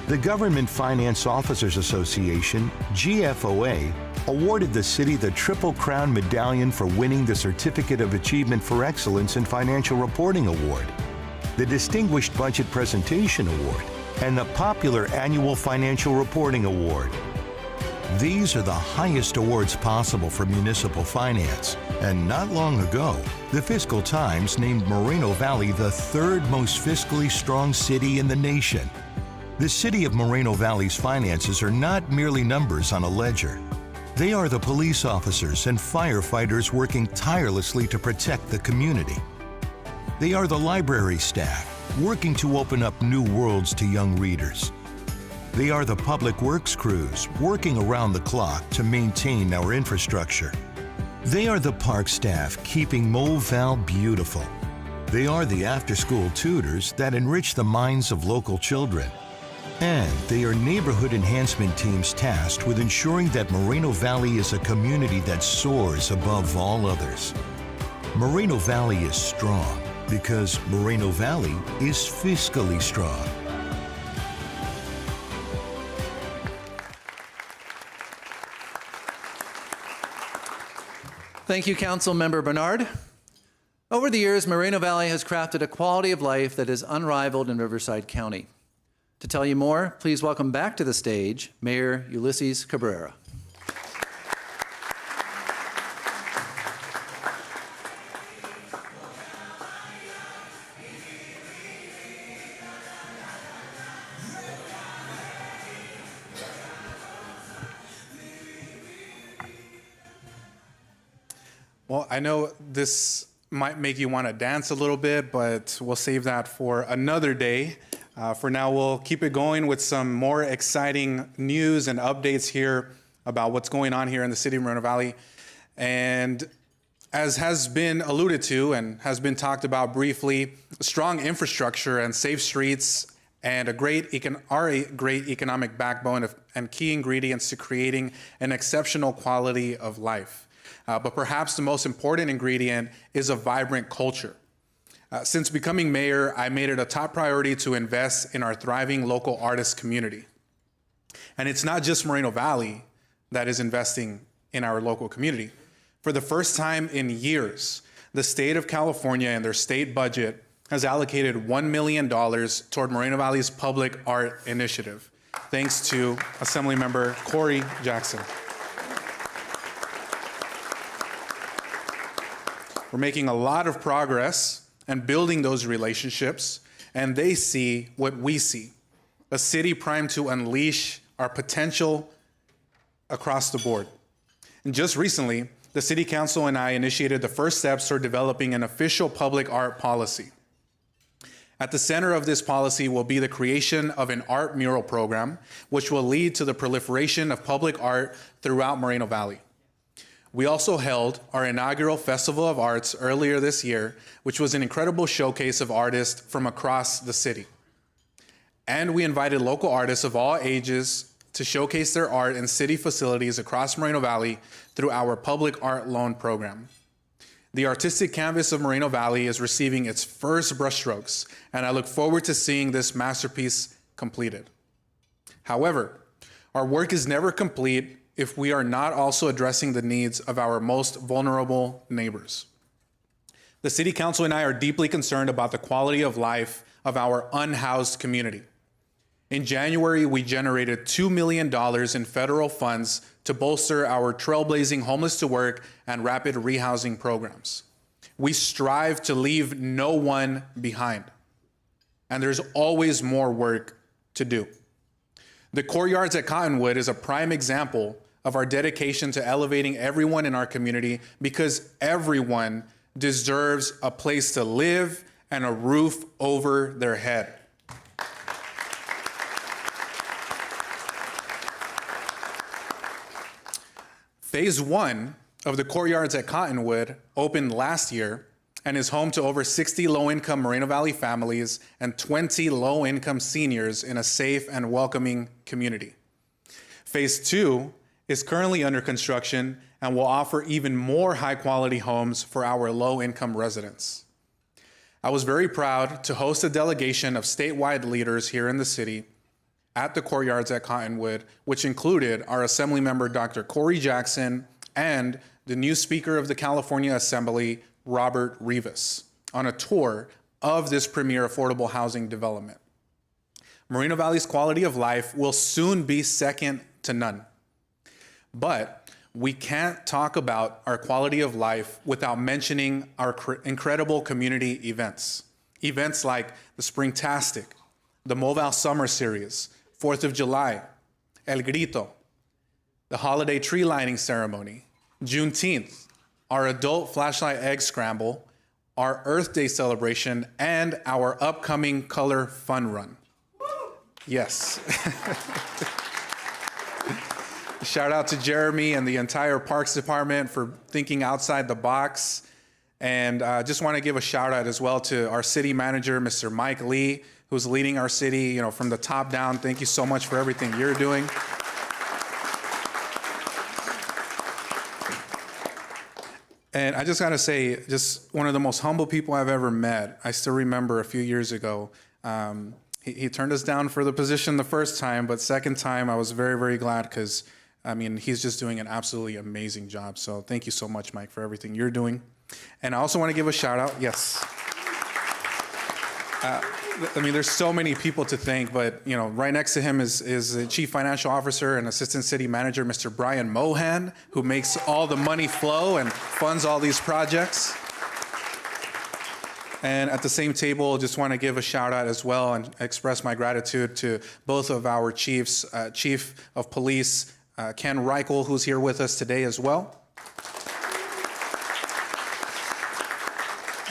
The Government Finance Officers Association, GFOA, awarded the city the Triple Crown Medallion for winning the Certificate of Achievement for Excellence in Financial Reporting Award, the Distinguished Budget Presentation Award, and the popular Annual Financial Reporting Award. These are the highest awards possible for municipal finance, and not long ago, the Fiscal Times named Moreno Valley the third most fiscally strong city in the nation. The City of Moreno Valley's finances are not merely numbers on a ledger. They are the police officers and firefighters working tirelessly to protect the community. They are the library staff working to open up new worlds to young readers. They are the public works crews working around the clock to maintain our infrastructure. They are the park staff keeping MoVal beautiful. They are the after-school tutors that enrich the minds of local children. And they are neighborhood enhancement teams tasked with ensuring that Moreno Valley is a community that soars above all others. Moreno Valley is strong because Moreno Valley is fiscally strong. Thank you, Council Member Bernard. Over the years, Moreno Valley has crafted a quality of life that is unrivaled in Riverside County. To tell you more, please welcome back to the stage Mayor Ulysses Cabrera. Well, I know this might make you want to dance a little bit, but we'll save that for another day. For now, we'll keep it going with some more exciting news and updates here about what's going on here in the city of Moreno Valley. And as has been alluded to and has been talked about briefly, strong infrastructure and safe streets and a great economic backbone and key ingredients to creating an exceptional quality of life. But perhaps the most important ingredient is a vibrant culture. Since becoming mayor, I made it a top priority to invest in our thriving local artist community. And it's not just Moreno Valley that is investing in our local community. For the first time in years, the state of California and their state budget has allocated $1 million toward Moreno Valley's public art initiative, thanks to Assemblymember Corey Jackson. We're making a lot of progress and building those relationships, and they see what we see, a city primed to unleash our potential across the board. And just recently, the City Council and I initiated the first steps toward developing an official public art policy. At the center of this policy will be the creation of an art mural program, which will lead to the proliferation of public art throughout Moreno Valley. We also held our inaugural Festival of Arts earlier this year, which was an incredible showcase of artists from across the city. And we invited local artists of all ages to showcase their art in city facilities across Moreno Valley through our public art loan program. The artistic canvas of Moreno Valley is receiving its first brushstrokes, and I look forward to seeing this masterpiece completed. However, our work is never complete if we are not also addressing the needs of our most vulnerable neighbors. The City Council and I are deeply concerned about the quality of life of our unhoused community. In January, we generated $2 million in federal funds to bolster our trailblazing homeless to work and rapid rehousing programs. We strive to leave no one behind, and there's always more work to do. The courtyards at Cottonwood is a prime example of our dedication to elevating everyone in our community, because everyone deserves a place to live and a roof over their head. Phase 1 of the courtyards at Cottonwood opened last year and is home to over 60 low-income Moreno Valley families and 20 low-income seniors in a safe and welcoming community. Phase 2 is currently under construction and will offer even more high-quality homes for our low-income residents. I was very proud to host a delegation of statewide leaders here in the city at the courtyards at Cottonwood, which included our Assemblymember Dr. Corey Jackson and the new Speaker of the California Assembly, Robert Rivas, on a tour of this premier affordable housing development. Moreno Valley's quality of life will soon be second to none. But we can't talk about our quality of life without mentioning our incredible community events. Events like the Springtastic, the Moval Summer Series, 4th of July, El Grito, the holiday tree lighting ceremony, Juneteenth, our adult flashlight egg scramble, our Earth Day celebration, and our upcoming Color Fun Run. Yes. Shout out to Jeremy and the entire Parks Department for thinking outside the box. And just want to give a shout out as well to our city manager, Mr. Mike Lee, who's leading our city, from the top down. Thank you so much for everything you're doing. And I just got to say, just one of the most humble people I've ever met. I still remember a few years ago, he turned us down for the position the first time, but second time I was very, very glad because I mean, he's just doing an absolutely amazing job. So thank you so much, Mike, for everything you're doing. And I also want to give a shout out. Yes. I mean, there's so many people to thank, but right next to him is the Chief Financial Officer and Assistant City Manager, Mr. Brian Mohan, who makes all the money flow and funds all these projects. And at the same table, just want to give a shout out as well and express my gratitude to both of our chiefs, Chief of Police Ken Reichel, who's here with us today as well,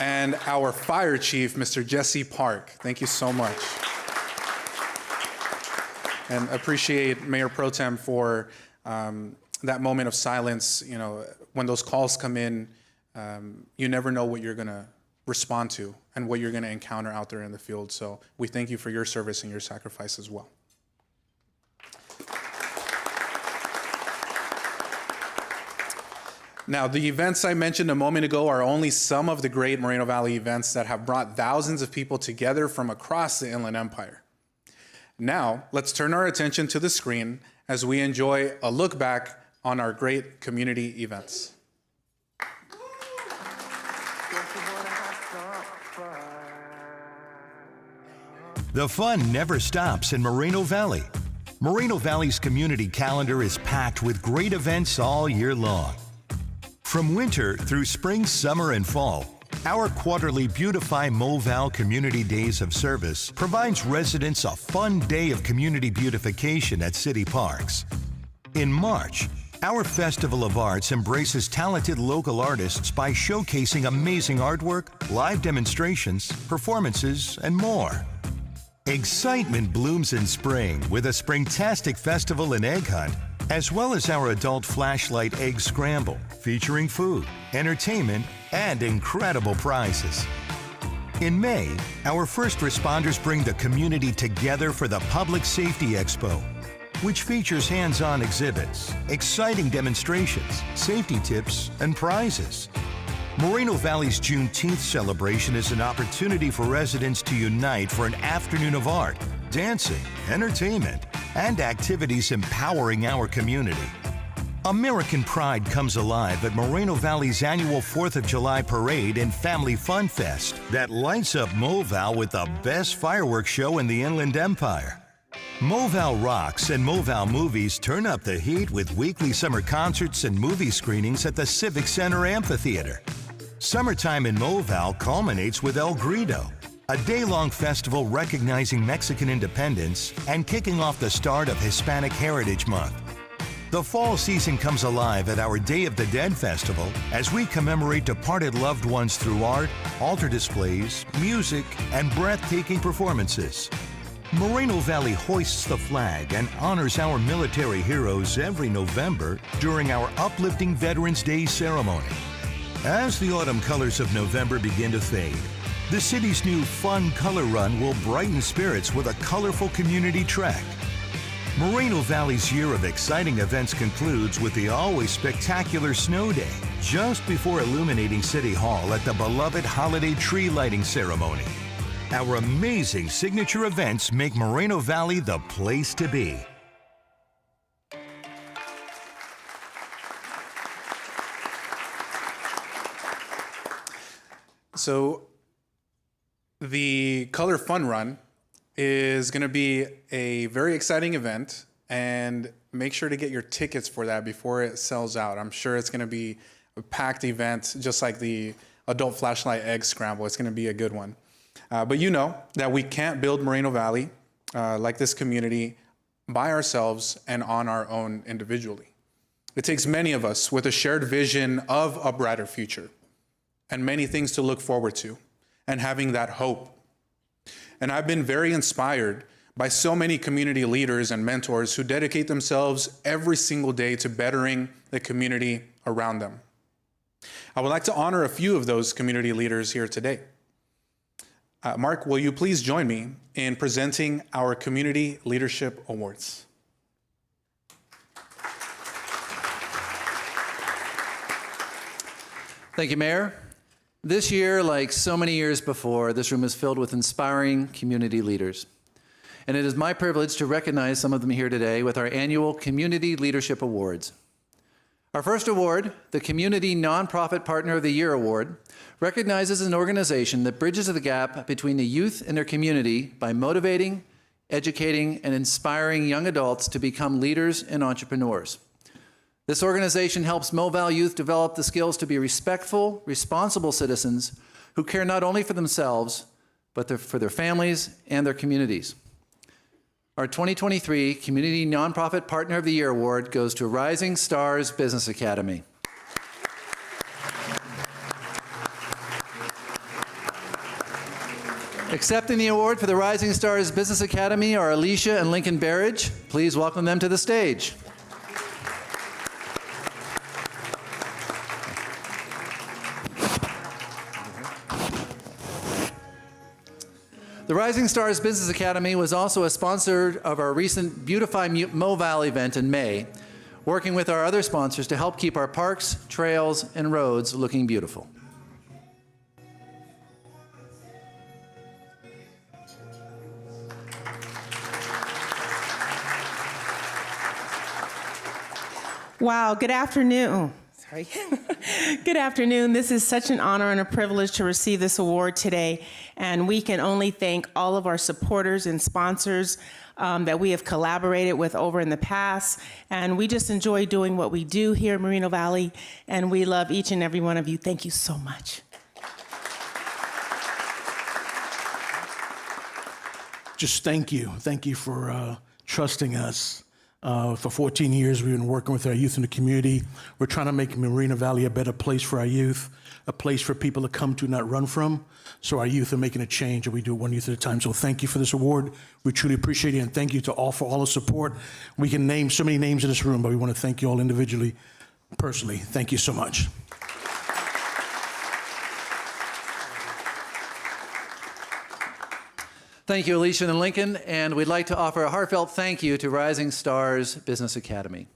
and our Fire Chief, Mr. Jesse Park. Thank you so much. And appreciate Mayor Pro Tem for that moment of silence. When those calls come in, you never know what you're going to respond to and what you're going to encounter out there in the field. So we thank you for your service and your sacrifice as well. Now, the events I mentioned a moment ago are only some of the great Moreno Valley events that have brought thousands of people together from across the Inland Empire. Now, let's turn our attention to the screen as we enjoy a look back on our great community events. The fun never stops in Moreno Valley. Moreno Valley's community calendar is packed with great events all year long. From winter through spring, summer, and fall, our quarterly Beautify MoVal Community Days of Service provides residents a fun day of community beautification at city parks. In March, our Festival of Arts embraces talented local artists by showcasing amazing artwork, live demonstrations, performances, and more. Excitement blooms in spring with a Springtastic Festival and Egg Hunt, as well as our adult flashlight egg scramble, featuring food, entertainment, and incredible prizes. In May, our first responders bring the community together for the Public Safety Expo, which features hands-on exhibits, exciting demonstrations, safety tips, and prizes. Moreno Valley's Juneteenth celebration is an opportunity for residents to unite for an afternoon of art, dancing, entertainment, and activities empowering our community. American pride comes alive at Moreno Valley's annual 4th of July parade and Family Fun Fest that lights up MoVal with the best fireworks show in the Inland Empire. MoVal Rocks and MoVal Movies turn up the heat with weekly summer concerts and movie screenings at the Civic Center Amphitheater. Summertime in MoVal culminates with El Grito, a day-long festival recognizing Mexican independence and kicking off the start of Hispanic Heritage Month. The fall season comes alive at our Day of the Dead Festival as we commemorate departed loved ones through art, altar displays, music, and breathtaking performances. Moreno Valley hoists the flag and honors our military heroes every November during our uplifting Veterans Day ceremony. As the autumn colors of November begin to fade, the city's new Fun Color Run will brighten spirits with a colorful community trek. Moreno Valley's year of exciting events concludes with the always spectacular Snow Day, just before illuminating City Hall at the beloved holiday tree lighting ceremony. Our amazing signature events make Moreno Valley the place to be. So the Color Fun Run is going to be a very exciting event, and make sure to get your tickets for that before it sells out. I'm sure it's going to be a packed event, just like the Adult Flashlight Egg Scramble. It's going to be a good one. But you know that we can't build Moreno Valley like this community by ourselves and on our own individually. It takes many of us with a shared vision of a brighter future and many things to look forward to and having that hope. And I've been very inspired by so many community leaders and mentors who dedicate themselves every single day to bettering the community around them. I would like to honor a few of those community leaders here today. Mark, will you please join me in presenting our Community Leadership Awards? Thank you, Mayor. This year, like so many years before, this room is filled with inspiring community leaders. and it is my privilege to recognize some of them here today with our annual Community Leadership Awards. Our first award, the Community Nonprofit Partner of the Year Award, recognizes an organization that bridges the gap between the youth and their community by motivating, educating, and inspiring young adults to become leaders and entrepreneurs. This organization helps MoVal youth develop the skills to be respectful, responsible citizens who care not only for themselves, but for their families and their communities. Our 2023 Community Nonprofit Partner of the Year Award goes to Rising Stars Business Academy. Accepting the award for the Rising Stars Business Academy are Alicia and Lincoln Barrage. Please welcome them to the stage. The Rising Stars Business Academy was also a sponsor of our recent Beautify MoVal event in May, working with our other sponsors to help keep our parks, trails, and roads looking beautiful. Wow, good afternoon. Sorry. Good afternoon. This is such an honor and a privilege to receive this award today, and we can only thank all of our supporters and sponsors that we have collaborated with over in the past, and we just enjoy doing what we do here in Moreno Valley, and we love each and every one of you. Thank you so much. Just thank you. Thank you for trusting us. For 14 years, we've been working with our youth in the community. We're trying to make Moreno Valley a better place for our youth, a place for people to come to, not run from. So our youth are making a change, and we do it one youth at a time. So thank you for this award. We truly appreciate it, and thank you to all for all the support. We can name so many names in this room, but we want to thank you all individually, personally. Thank you so much. Thank you, Alicia and Lincoln, and we'd like to offer a heartfelt thank you to Rising Stars Business Academy.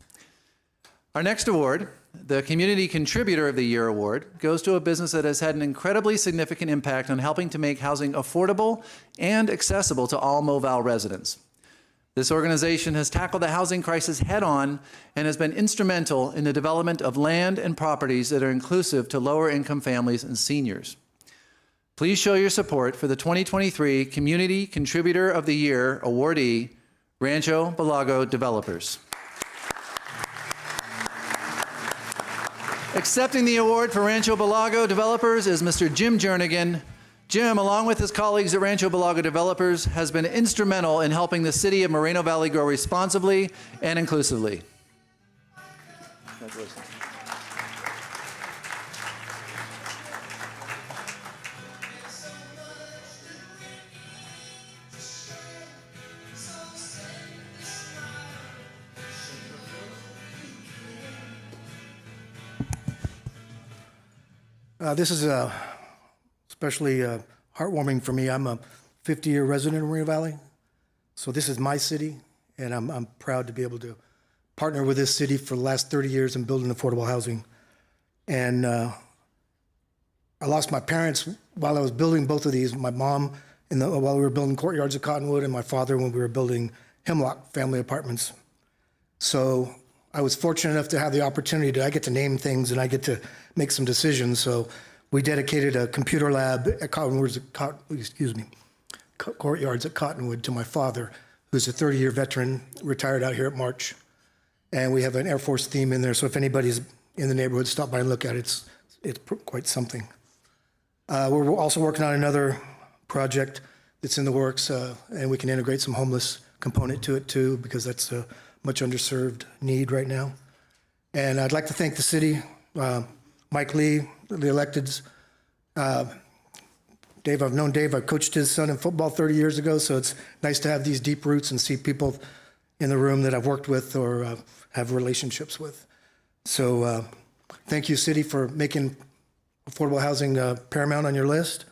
Our next award, the Community Contributor of the Year Award, goes to a business that has had an incredibly significant impact on helping to make housing affordable and accessible to all MoVal residents. This organization has tackled the housing crisis head-on and has been instrumental in the development of land and properties that are inclusive to lower-income families and seniors. Please show your support for the 2023 Community Contributor of the Year awardee, Rancho Balago Developers. Accepting the award for Rancho Balago Developers is Mr. Jim Jernigan. Jim, along with his colleagues at Rancho Balago Developers, has been instrumental in helping the city of Moreno Valley grow responsibly and inclusively. Congratulations. This is especially heartwarming for me. I'm a 50-year resident of Moreno Valley, so this is my city, and I'm proud to be able to partner with this city for the last 30 years in building affordable housing. And I lost my parents while I was building both of these. My mom while we were building Courtyards at Cottonwood, and my father when we were building Hemlock family apartments. So I was fortunate enough to have the opportunity I get to name things and I get to make some decisions. So we dedicated a computer lab at Courtyards at Cottonwood to my father, who's a 30-year veteran, retired out here at March. And we have an Air Force theme in there, so if anybody's in the neighborhood, stop by and look at it. It's quite something. We're also working on another project that's in the works, and we can integrate some homeless component to it too, because that's a much underserved need right now. And I'd like to thank the city, Mike Lee, the electeds, Dave. I've known Dave. I coached his son in football 30 years ago, so it's nice to have these deep roots and see people in the room that I've worked with or have relationships with. So thank you, city, for making affordable housing paramount on your list,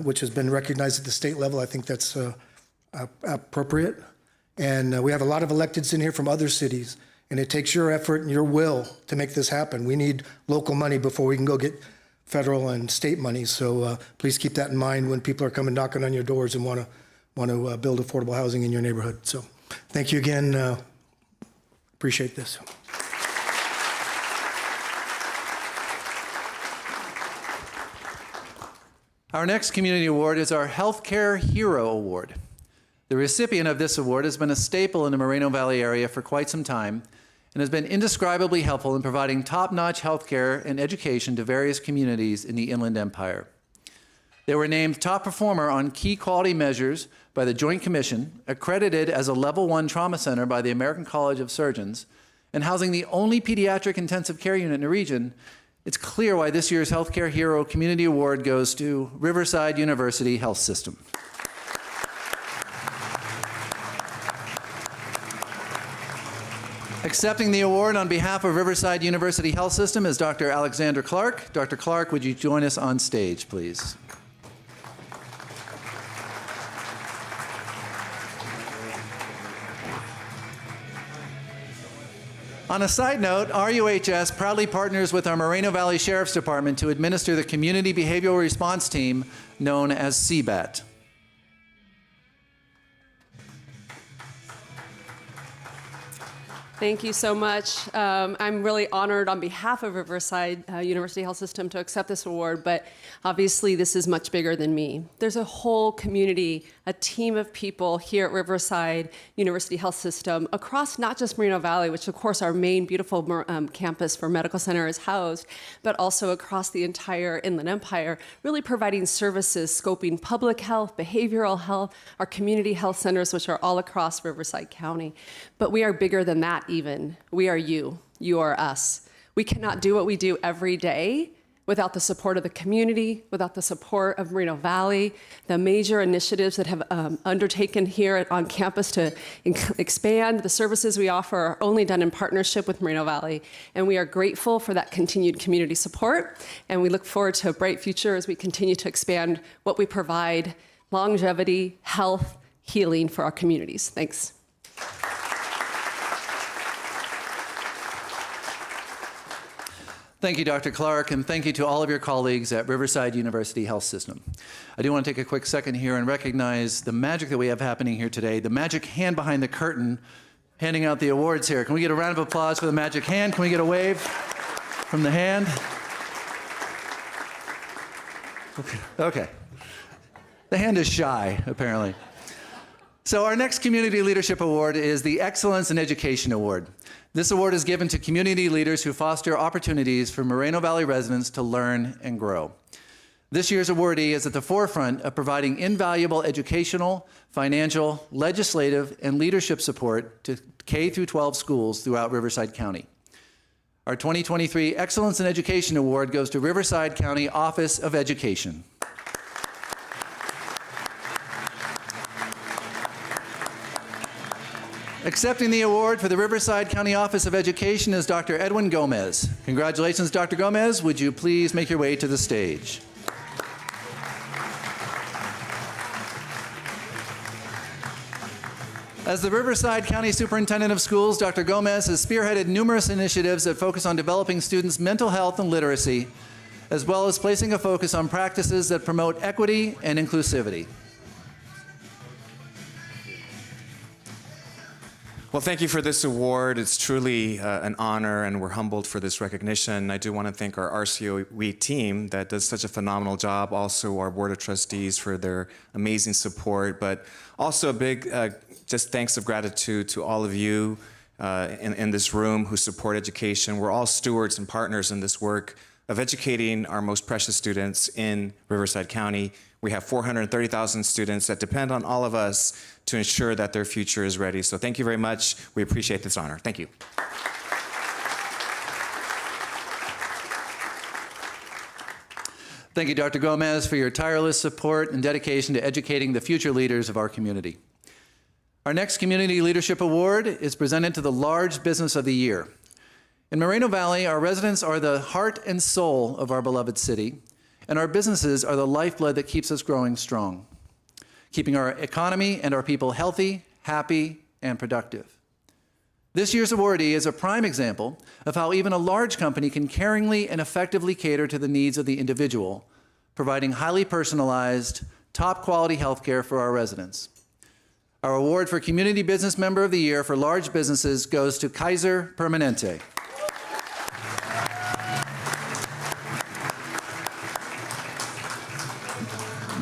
which has been recognized at the state level. I think that's appropriate. And we have a lot of electeds in here from other cities, and it takes your effort and your will to make this happen. We need local money before we can go get federal and state money. So please keep that in mind when people are coming knocking on your doors and want want to build affordable housing in your neighborhood. So thank you again. Appreciate this. Our next community award is our Healthcare Hero Award. The recipient of this award has been a staple in the Moreno Valley area for quite some time and has been indescribably helpful in providing top-notch healthcare and education to various communities in the Inland Empire. They were named top performer on key quality measures by the Joint Commission, accredited as a Level 1 trauma center by the American College of Surgeons, and housing the only pediatric intensive care unit in the region. It's clear why this year's Healthcare Hero Community Award goes to Riverside University Health System. Accepting the award on behalf of Riverside University Health System is Dr. Alexander Clark. Dr. Clark, would you join us on stage, please? On a side note, RUHS proudly partners with our Moreno Valley Sheriff's Department to administer the Community Behavioral Response Team, known as CBAT. Thank you so much. I'm really honored on behalf of Riverside University Health System to accept this award, but obviously this is much bigger than me. There's a whole community, a team of people here at Riverside University Health System across not just Moreno Valley, which of course our main beautiful campus for medical center is housed, but also across the entire Inland Empire, really providing services, scoping public health, behavioral health, our community health centers, which are all across Riverside County. But we are bigger than that even. We are you. You are us. We cannot do what we do every day without the support of the community, without the support of Moreno Valley, the major initiatives that have undertaken here on campus to expand the services we offer are only done in partnership with Moreno Valley. And we are grateful for that continued community support. And we look forward to a bright future as we continue to expand what we provide, longevity, health, healing for our communities. Thanks. Thank you, Dr. Clark, and thank you to all of your colleagues at Riverside University Health System. I do want to take a quick second here and recognize the magic that we have happening here today, the magic hand behind the curtain handing out the awards here. Can we get a round of applause for the magic hand? Can we get a wave from the hand? Okay. The hand is shy, apparently. So our next Community Leadership Award is the Excellence in Education Award. This award is given to community leaders who foster opportunities for Moreno Valley residents to learn and grow. This year's awardee is at the forefront of providing invaluable educational, financial, legislative, and leadership support to K-12 schools throughout Riverside County. Our 2023 Excellence in Education Award goes to Riverside County Office of Education. Accepting the award for the Riverside County Office of Education is Dr. Edwin Gomez. Congratulations, Dr. Gomez. Would you please make your way to the stage? As the Riverside County Superintendent of Schools, Dr. Gomez has spearheaded numerous initiatives that focus on developing students' mental health and literacy, as well as placing a focus on practices that promote equity and inclusivity. Well, thank you for this award. It's truly an honor, and we're humbled for this recognition. I do want to thank our RCOE team that does such a phenomenal job, also our Board of Trustees for their amazing support, but also a big just thanks of gratitude to all of you in this room who support education. We're all stewards and partners in this work of educating our most precious students in Riverside County. We have 430,000 students that depend on all of us to ensure that their future is ready. So thank you very much. We appreciate this honor. Thank you. Thank you, Dr. Gomez, for your tireless support and dedication to educating the future leaders of our community. Our next Community Leadership Award is presented to the Large Business of the Year. In Moreno Valley, our residents are the heart and soul of our beloved city, and our businesses are the lifeblood that keeps us growing strong, keeping our economy and our people healthy, happy, and productive. This year's awardee is a prime example of how even a large company can caringly and effectively cater to the needs of the individual, providing highly personalized, top-quality healthcare for our residents. Our award for Community Business Member of the Year for large businesses goes to Kaiser Permanente.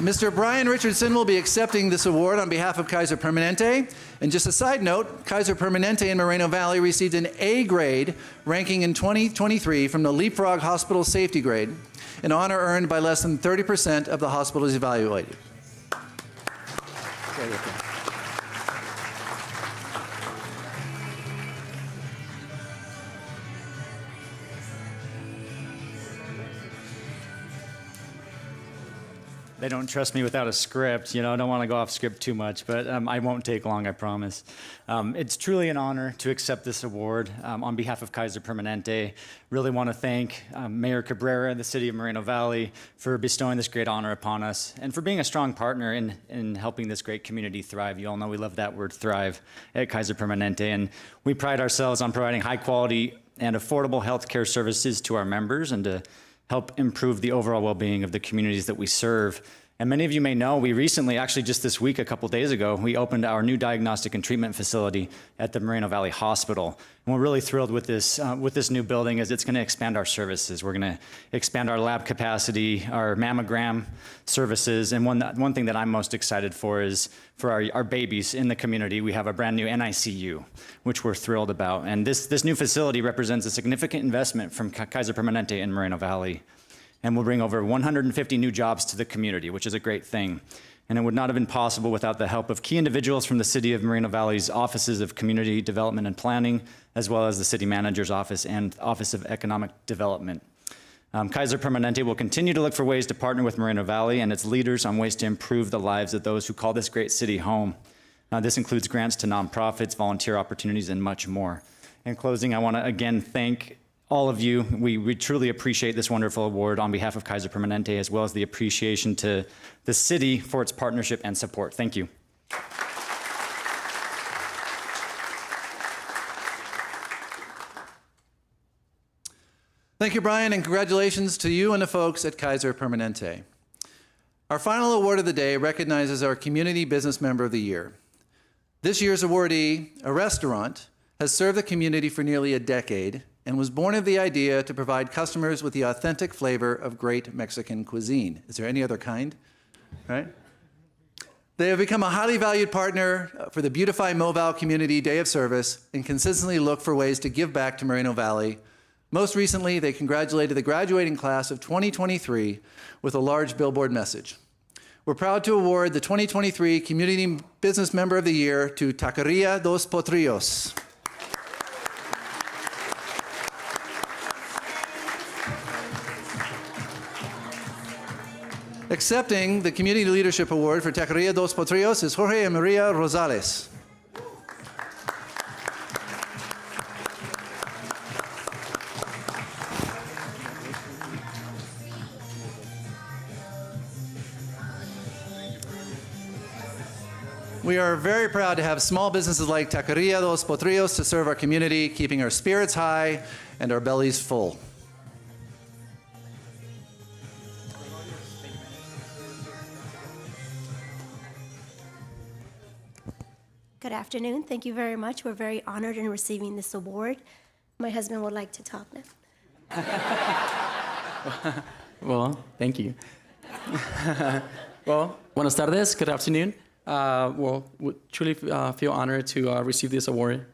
Mr. Brian Richardson will be accepting this award on behalf of Kaiser Permanente. And just a side note, Kaiser Permanente in Moreno Valley received an A grade ranking in 2023 from the Leapfrog Hospital Safety Grade, an honor earned by less than 30% of the hospitals evaluated. They don't trust me without a script. I don't want to go off script too much, but I won't take long, I promise. It's truly an honor to accept this award on behalf of Kaiser Permanente. Really want to thank Mayor Cabrera and the City of Moreno Valley for bestowing this great honor upon us and for being a strong partner in helping this great community thrive. You all know we love that word, thrive, at Kaiser Permanente, and we pride ourselves on providing high quality and affordable healthcare services to our members and to help improve the overall well-being of the communities that we serve. And many of you may know, we recently, actually just this week, a couple days ago, we opened our new diagnostic and treatment facility at the Moreno Valley Hospital. And we're really thrilled with this new building as it's going to expand our services. We're going to expand our lab capacity, our mammogram services, and one thing that I'm most excited for is for our babies in the community. We have a brand new NICU, which we're thrilled about. And this new facility represents a significant investment from Kaiser Permanente in Moreno Valley, and will bring over 150 new jobs to the community, which is a great thing. And it would not have been possible without the help of key individuals from the City of Moreno Valley's Offices of Community Development and Planning, as well as the City Manager's Office and Office of Economic Development. Kaiser Permanente will continue to look for ways to partner with Moreno Valley and its leaders on ways to improve the lives of those who call this great city home. This includes grants to nonprofits, volunteer opportunities, and much more. In closing, I want to again thank all of you. We truly appreciate this wonderful award on behalf of Kaiser Permanente, as well as the appreciation to the city for its partnership and support. Thank you. Thank you, Brian, and congratulations to you and the folks at Kaiser Permanente. Our final award of the day recognizes our Community Business Member of the Year. This year's awardee, a restaurant, has served the community for nearly a decade and was born of the idea to provide customers with the authentic flavor of great Mexican cuisine. Is there any other kind? Right? They have become a highly valued partner for the Beautify Moval Community Day of Service and consistently look for ways to give back to Moreno Valley. Most recently, they congratulated the graduating class of 2023 with a large billboard message. We're proud to award the 2023 Community Business Member of the Year to Taqueria Dos Potrillos. Accepting the Community Leadership Award for Taqueria Dos Potrillos is Jorge Maria Rosales. We are very proud to have small businesses like Taqueria Dos Potrillos to serve our community, keeping our spirits high and our bellies full. Good afternoon. Thank you very much. We're very honored in receiving this award. My husband would like to talk now. Well, thank you. Well, buenas tardes. Good afternoon. We truly feel honored to receive this award.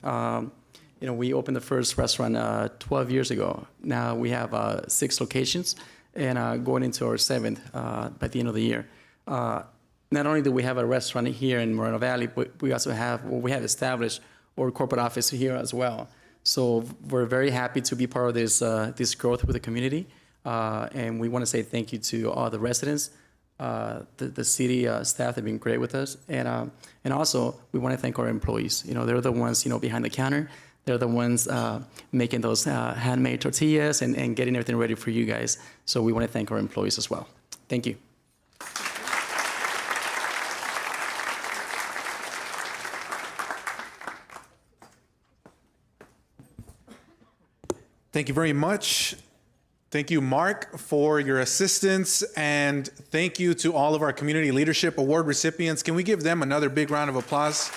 We opened the first restaurant 12 years ago. Now we have 6 locations and going into our 7th by the end of the year. Not only do we have a restaurant here in Moreno Valley, but we also have established our corporate office here as well. So we're very happy to be part of this growth with the community. And we want to say thank you to all the residents. The city staff have been great with us. And also, we want to thank our employees. They're the ones, behind the counter. They're the ones making those handmade tortillas and getting everything ready for you guys. So we want to thank our employees as well. Thank you. Thank you very much. Thank you, Mark, for your assistance, and thank you to all of our Community Leadership Award recipients. Can we give them another big round of applause?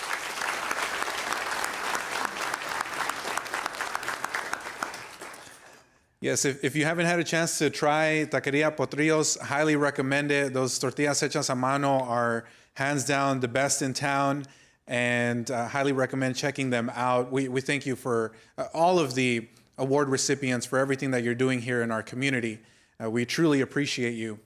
Yes, if you haven't had a chance to try Taqueria Potrillos, highly recommend it. Those tortillas hechas a mano are hands down the best in town, and highly recommend checking them out. We thank you for all of the award recipients for everything that you're doing here in our community. We truly appreciate you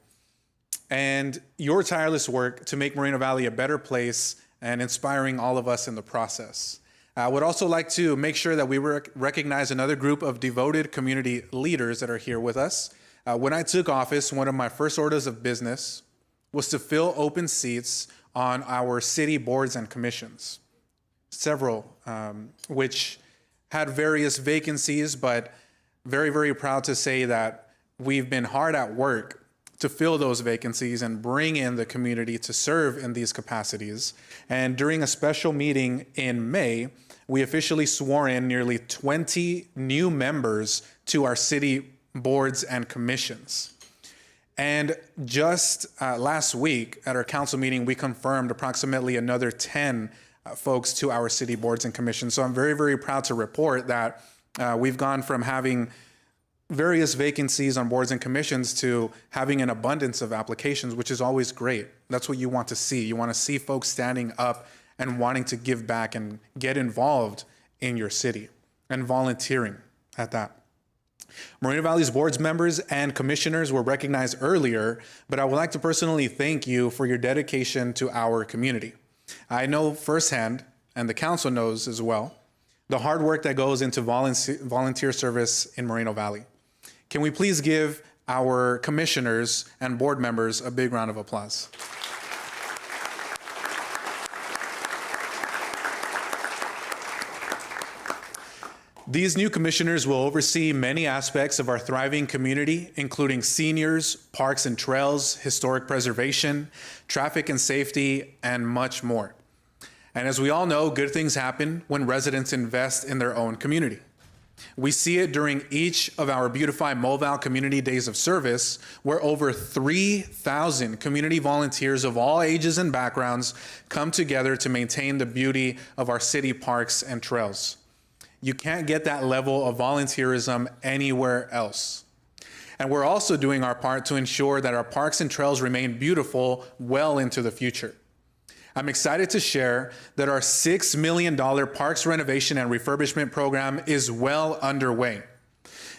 and your tireless work to make Moreno Valley a better place and inspiring all of us in the process. I would also like to make sure that we recognize another group of devoted community leaders that are here with us. When I took office, one of my first orders of business was to fill open seats on our city boards and commissions, several which had various vacancies, but very, very proud to say that we've been hard at work to fill those vacancies and bring in the community to serve in these capacities. And during a special meeting in May, we officially swore in nearly 20 new members to our city boards and commissions. And just last week at our council meeting, we confirmed approximately another 10 folks to our city boards and commissions. So I'm very, very proud to report that we've gone from having various vacancies on boards and commissions to having an abundance of applications, which is always great. That's what you want to see. You want to see folks standing up and wanting to give back and get involved in your city and volunteering at that. Moreno Valley's boards members and commissioners were recognized earlier, but I would like to personally thank you for your dedication to our community. I know firsthand, and the council knows as well, the hard work that goes into volunteer service in Moreno Valley. Can we please give our commissioners and board members a big round of applause? These new commissioners will oversee many aspects of our thriving community, including seniors, parks and trails, historic preservation, traffic and safety, and much more. And as we all know, good things happen when residents invest in their own community. We see it during each of our Beautify Moval Community Days of Service, where over 3,000 community volunteers of all ages and backgrounds come together to maintain the beauty of our city parks and trails. You can't get that level of volunteerism anywhere else. And we're also doing our part to ensure that our parks and trails remain beautiful well into the future. I'm excited to share that our $6 million parks renovation and refurbishment program is well underway.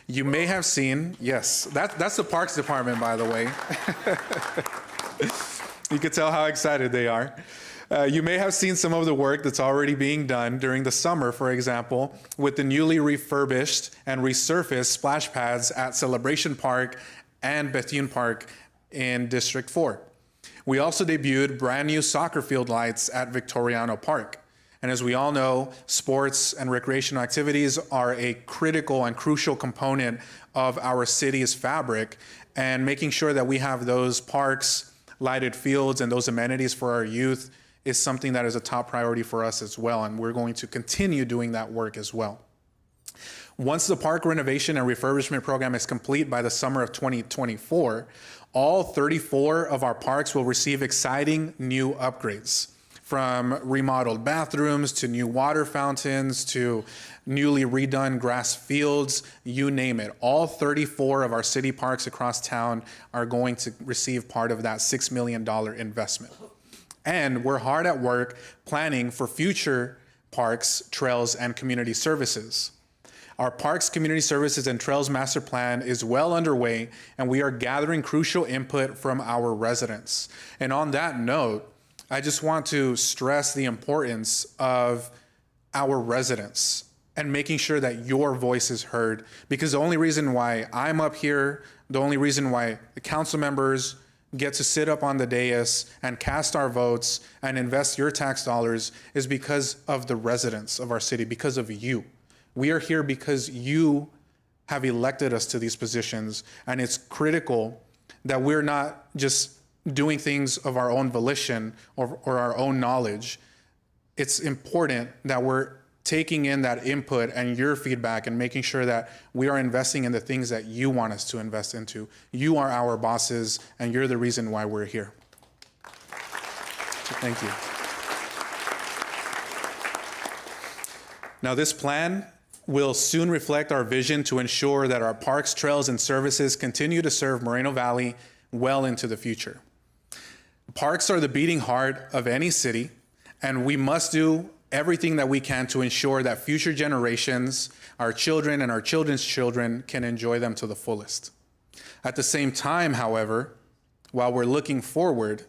You may have seen, yes, that's the Parks Department, by the way. You can tell how excited they are. You may have seen some of the work that's already being done during the summer, for example, with the newly refurbished and resurfaced splash pads at Celebration Park and Bethune Park in District 4. We also debuted brand new soccer field lights at Victoriano Park. And as we all know, sports and recreational activities are a critical and crucial component of our city's fabric, and making sure that we have those parks, lighted fields, and those amenities for our youth is something that is a top priority for us as well, and we're going to continue doing that work as well. Once the park renovation and refurbishment program is complete by the summer of 2024, all 34 of our parks will receive exciting new upgrades, from remodeled bathrooms to new water fountains to newly redone grass fields, you name it. All 34 of our city parks across town are going to receive part of that $6 million investment. And we're hard at work planning for future parks, trails, and community services. Our Parks, Community Services, and Trails Master Plan is well underway, and we are gathering crucial input from our residents. And on that note, I just want to stress the importance of our residents and making sure that your voice is heard, because the only reason why I'm up here, the only reason why the council members get to sit up on the dais and cast our votes and invest your tax dollars is because of the residents of our city, because of you. We are here because you have elected us to these positions, and it's critical that we're not just doing things of our own volition or our own knowledge. It's important that we're taking in that input and your feedback and making sure that we are investing in the things that you want us to invest into. You are our bosses, and you're the reason why we're here. So thank you. Now, this plan will soon reflect our vision to ensure that our parks, trails, and services continue to serve Moreno Valley well into the future. Parks are the beating heart of any city, and we must do everything that we can to ensure that future generations, our children and our children's children, can enjoy them to the fullest. At the same time, however, while we're looking forward,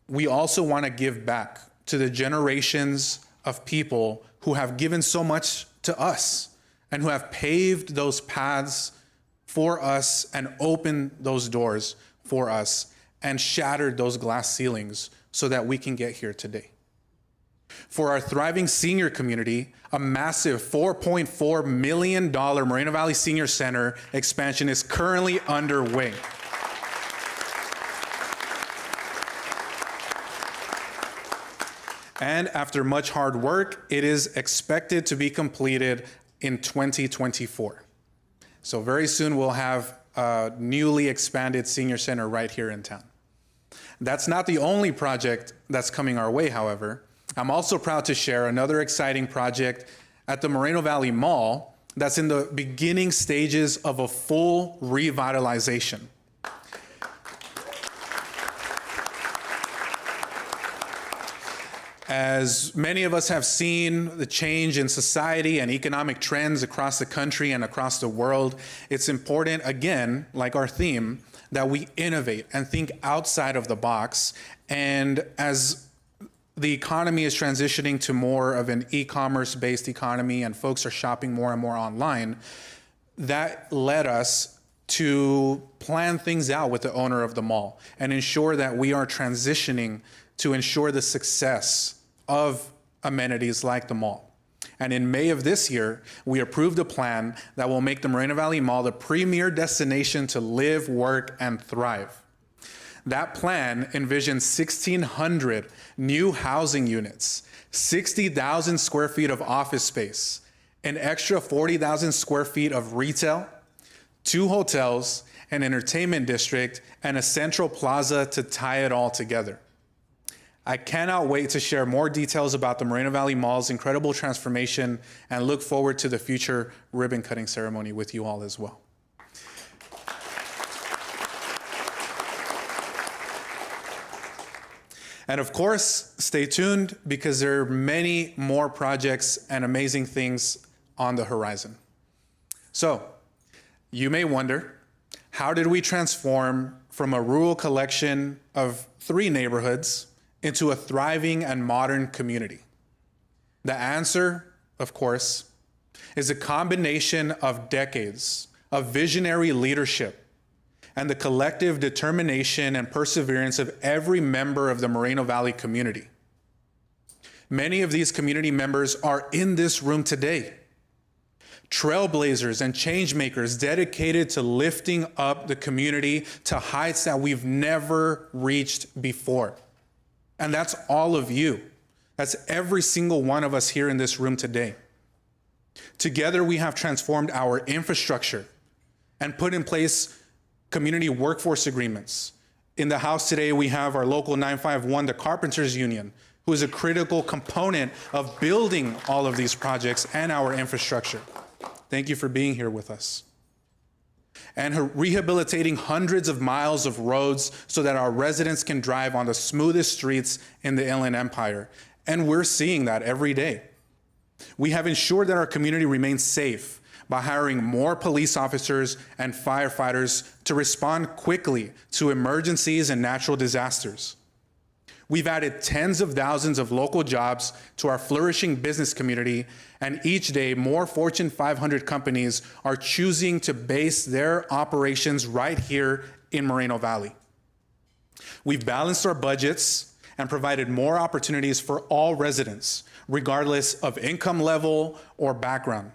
we also want to give back to the generations of people who have given so much to us and who have paved those paths for us and opened those doors for us and shattered those glass ceilings so that we can get here today. For our thriving senior community, a massive $4.4 million Moreno Valley Senior Center expansion is currently underway. And after much hard work, it is expected to be completed in 2024. So very soon we'll have a newly expanded senior center right here in town. That's not the only project that's coming our way, however. I'm also proud to share another exciting project at the Moreno Valley Mall that's in the beginning stages of a full revitalization. As many of us have seen the change in society and economic trends across the country and across the world, it's important, again, like our theme, that we innovate and think outside of the box. And as the economy is transitioning to more of an e-commerce based economy and folks are shopping more and more online, that led us to plan things out with the owner of the mall and ensure that we are transitioning to ensure the success of amenities like the mall. And in May of this year, we approved a plan that will make the Moreno Valley Mall the premier destination to live, work, and thrive. That plan envisions 1,600 new housing units, 60,000 square feet of office space, an extra 40,000 square feet of retail, 2 hotels, an entertainment district, and a central plaza to tie it all together. I cannot wait to share more details about the Moreno Valley Mall's incredible transformation and look forward to the future ribbon cutting ceremony with you all as well. And of course, stay tuned because there are many more projects and amazing things on the horizon. So, you may wonder, how did we transform from a rural collection of 3 neighborhoods into a thriving and modern community? The answer, of course, is a combination of decades of visionary leadership and the collective determination and perseverance of every member of the Moreno Valley community. Many of these community members are in this room today. Trailblazers and change makers dedicated to lifting up the community to heights that we've never reached before. And that's all of you. That's every single one of us here in this room today. Together, we have transformed our infrastructure and put in place community workforce agreements. In the House today, we have our local 951, the Carpenters Union, who is a critical component of building all of these projects and our infrastructure. Thank you for being here with us. And rehabilitating hundreds of miles of roads so that our residents can drive on the smoothest streets in the Inland Empire. And we're seeing that every day. We have ensured that our community remains safe by hiring more police officers and firefighters to respond quickly to emergencies and natural disasters. We've added tens of thousands of local jobs to our flourishing business community, and each day more Fortune 500 companies are choosing to base their operations right here in Moreno Valley. We've balanced our budgets and provided more opportunities for all residents, regardless of income level or background.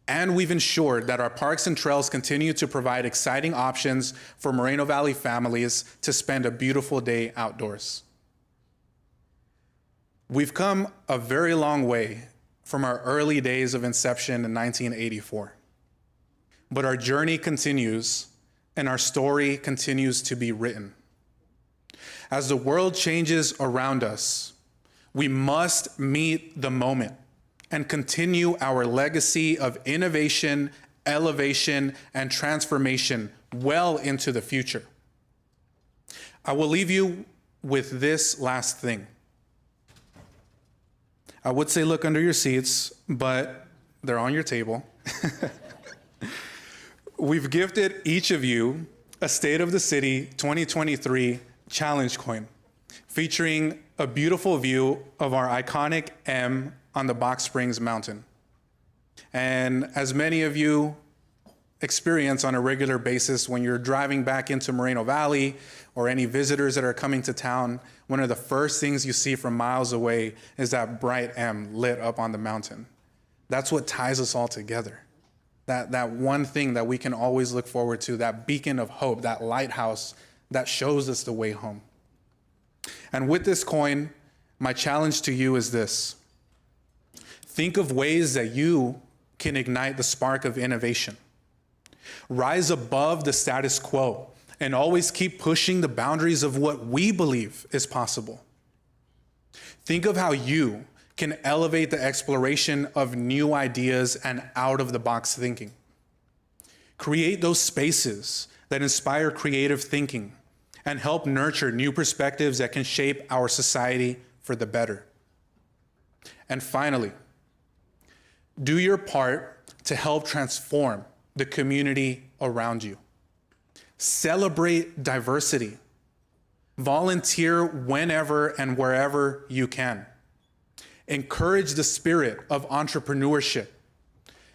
And we've ensured that our parks and trails continue to provide exciting options for Moreno Valley families to spend a beautiful day outdoors. We've come a very long way from our early days of inception in 1984. But our journey continues, and our story continues to be written. As the world changes around us, we must meet the moment and continue our legacy of innovation, elevation, and transformation well into the future. I will leave you with this last thing. I would say look under your seats, but they're on your table. We've gifted each of you a State of the City 2023 challenge coin featuring a beautiful view of our iconic M on the Box Springs Mountain. And as many of you experience on a regular basis when you're driving back into Moreno Valley, or any visitors that are coming to town, one of the first things you see from miles away is that bright M lit up on the mountain. That's what ties us all together. That one thing that we can always look forward to, that beacon of hope, that lighthouse that shows us the way home. And with this coin, my challenge to you is this. Think of ways that you can ignite the spark of innovation. Rise above the status quo and always keep pushing the boundaries of what we believe is possible. Think of how you can elevate the exploration of new ideas and out-of-the-box thinking. Create those spaces that inspire creative thinking and help nurture new perspectives that can shape our society for the better. And finally, do your part to help transform the community around you. Celebrate diversity. Volunteer whenever and wherever you can. Encourage the spirit of entrepreneurship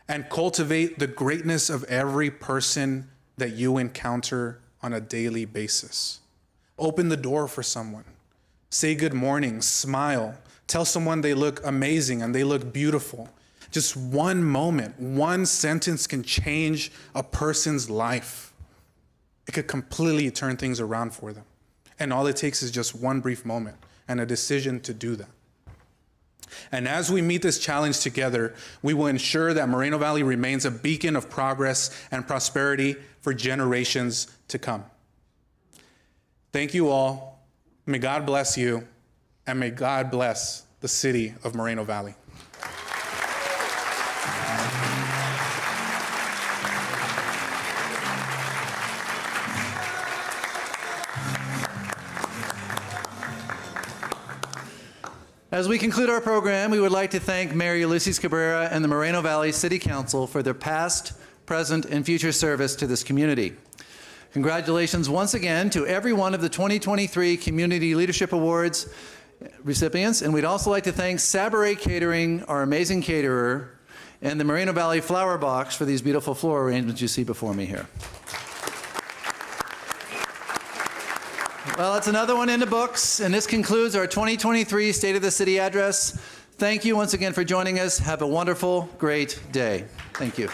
and cultivate the greatness of every person that you encounter on a daily basis. Open the door for someone. Say good morning, smile. Tell someone they look amazing and they look beautiful. Just one moment, one sentence can change a person's life. It could completely turn things around for them. And all it takes is just one brief moment and a decision to do that. And as we meet this challenge together, we will ensure that Moreno Valley remains a beacon of progress and prosperity for generations to come. Thank you all. May God bless you, and may God bless the city of Moreno Valley. As we conclude our program, we would like to thank Mayor Ulysses Cabrera and the Moreno Valley City Council for their past, present, and future service to this community. Congratulations once again to every one of the 2023 Community Leadership Awards recipients, and we'd also like to thank Sabaray Catering, our amazing caterer, and the Moreno Valley Flower Box for these beautiful floral arrangements you see before me here. Well, that's another one in the books, and this concludes our 2023 State of the City address. Thank you once again for joining us. Have a wonderful, great day. Thank you.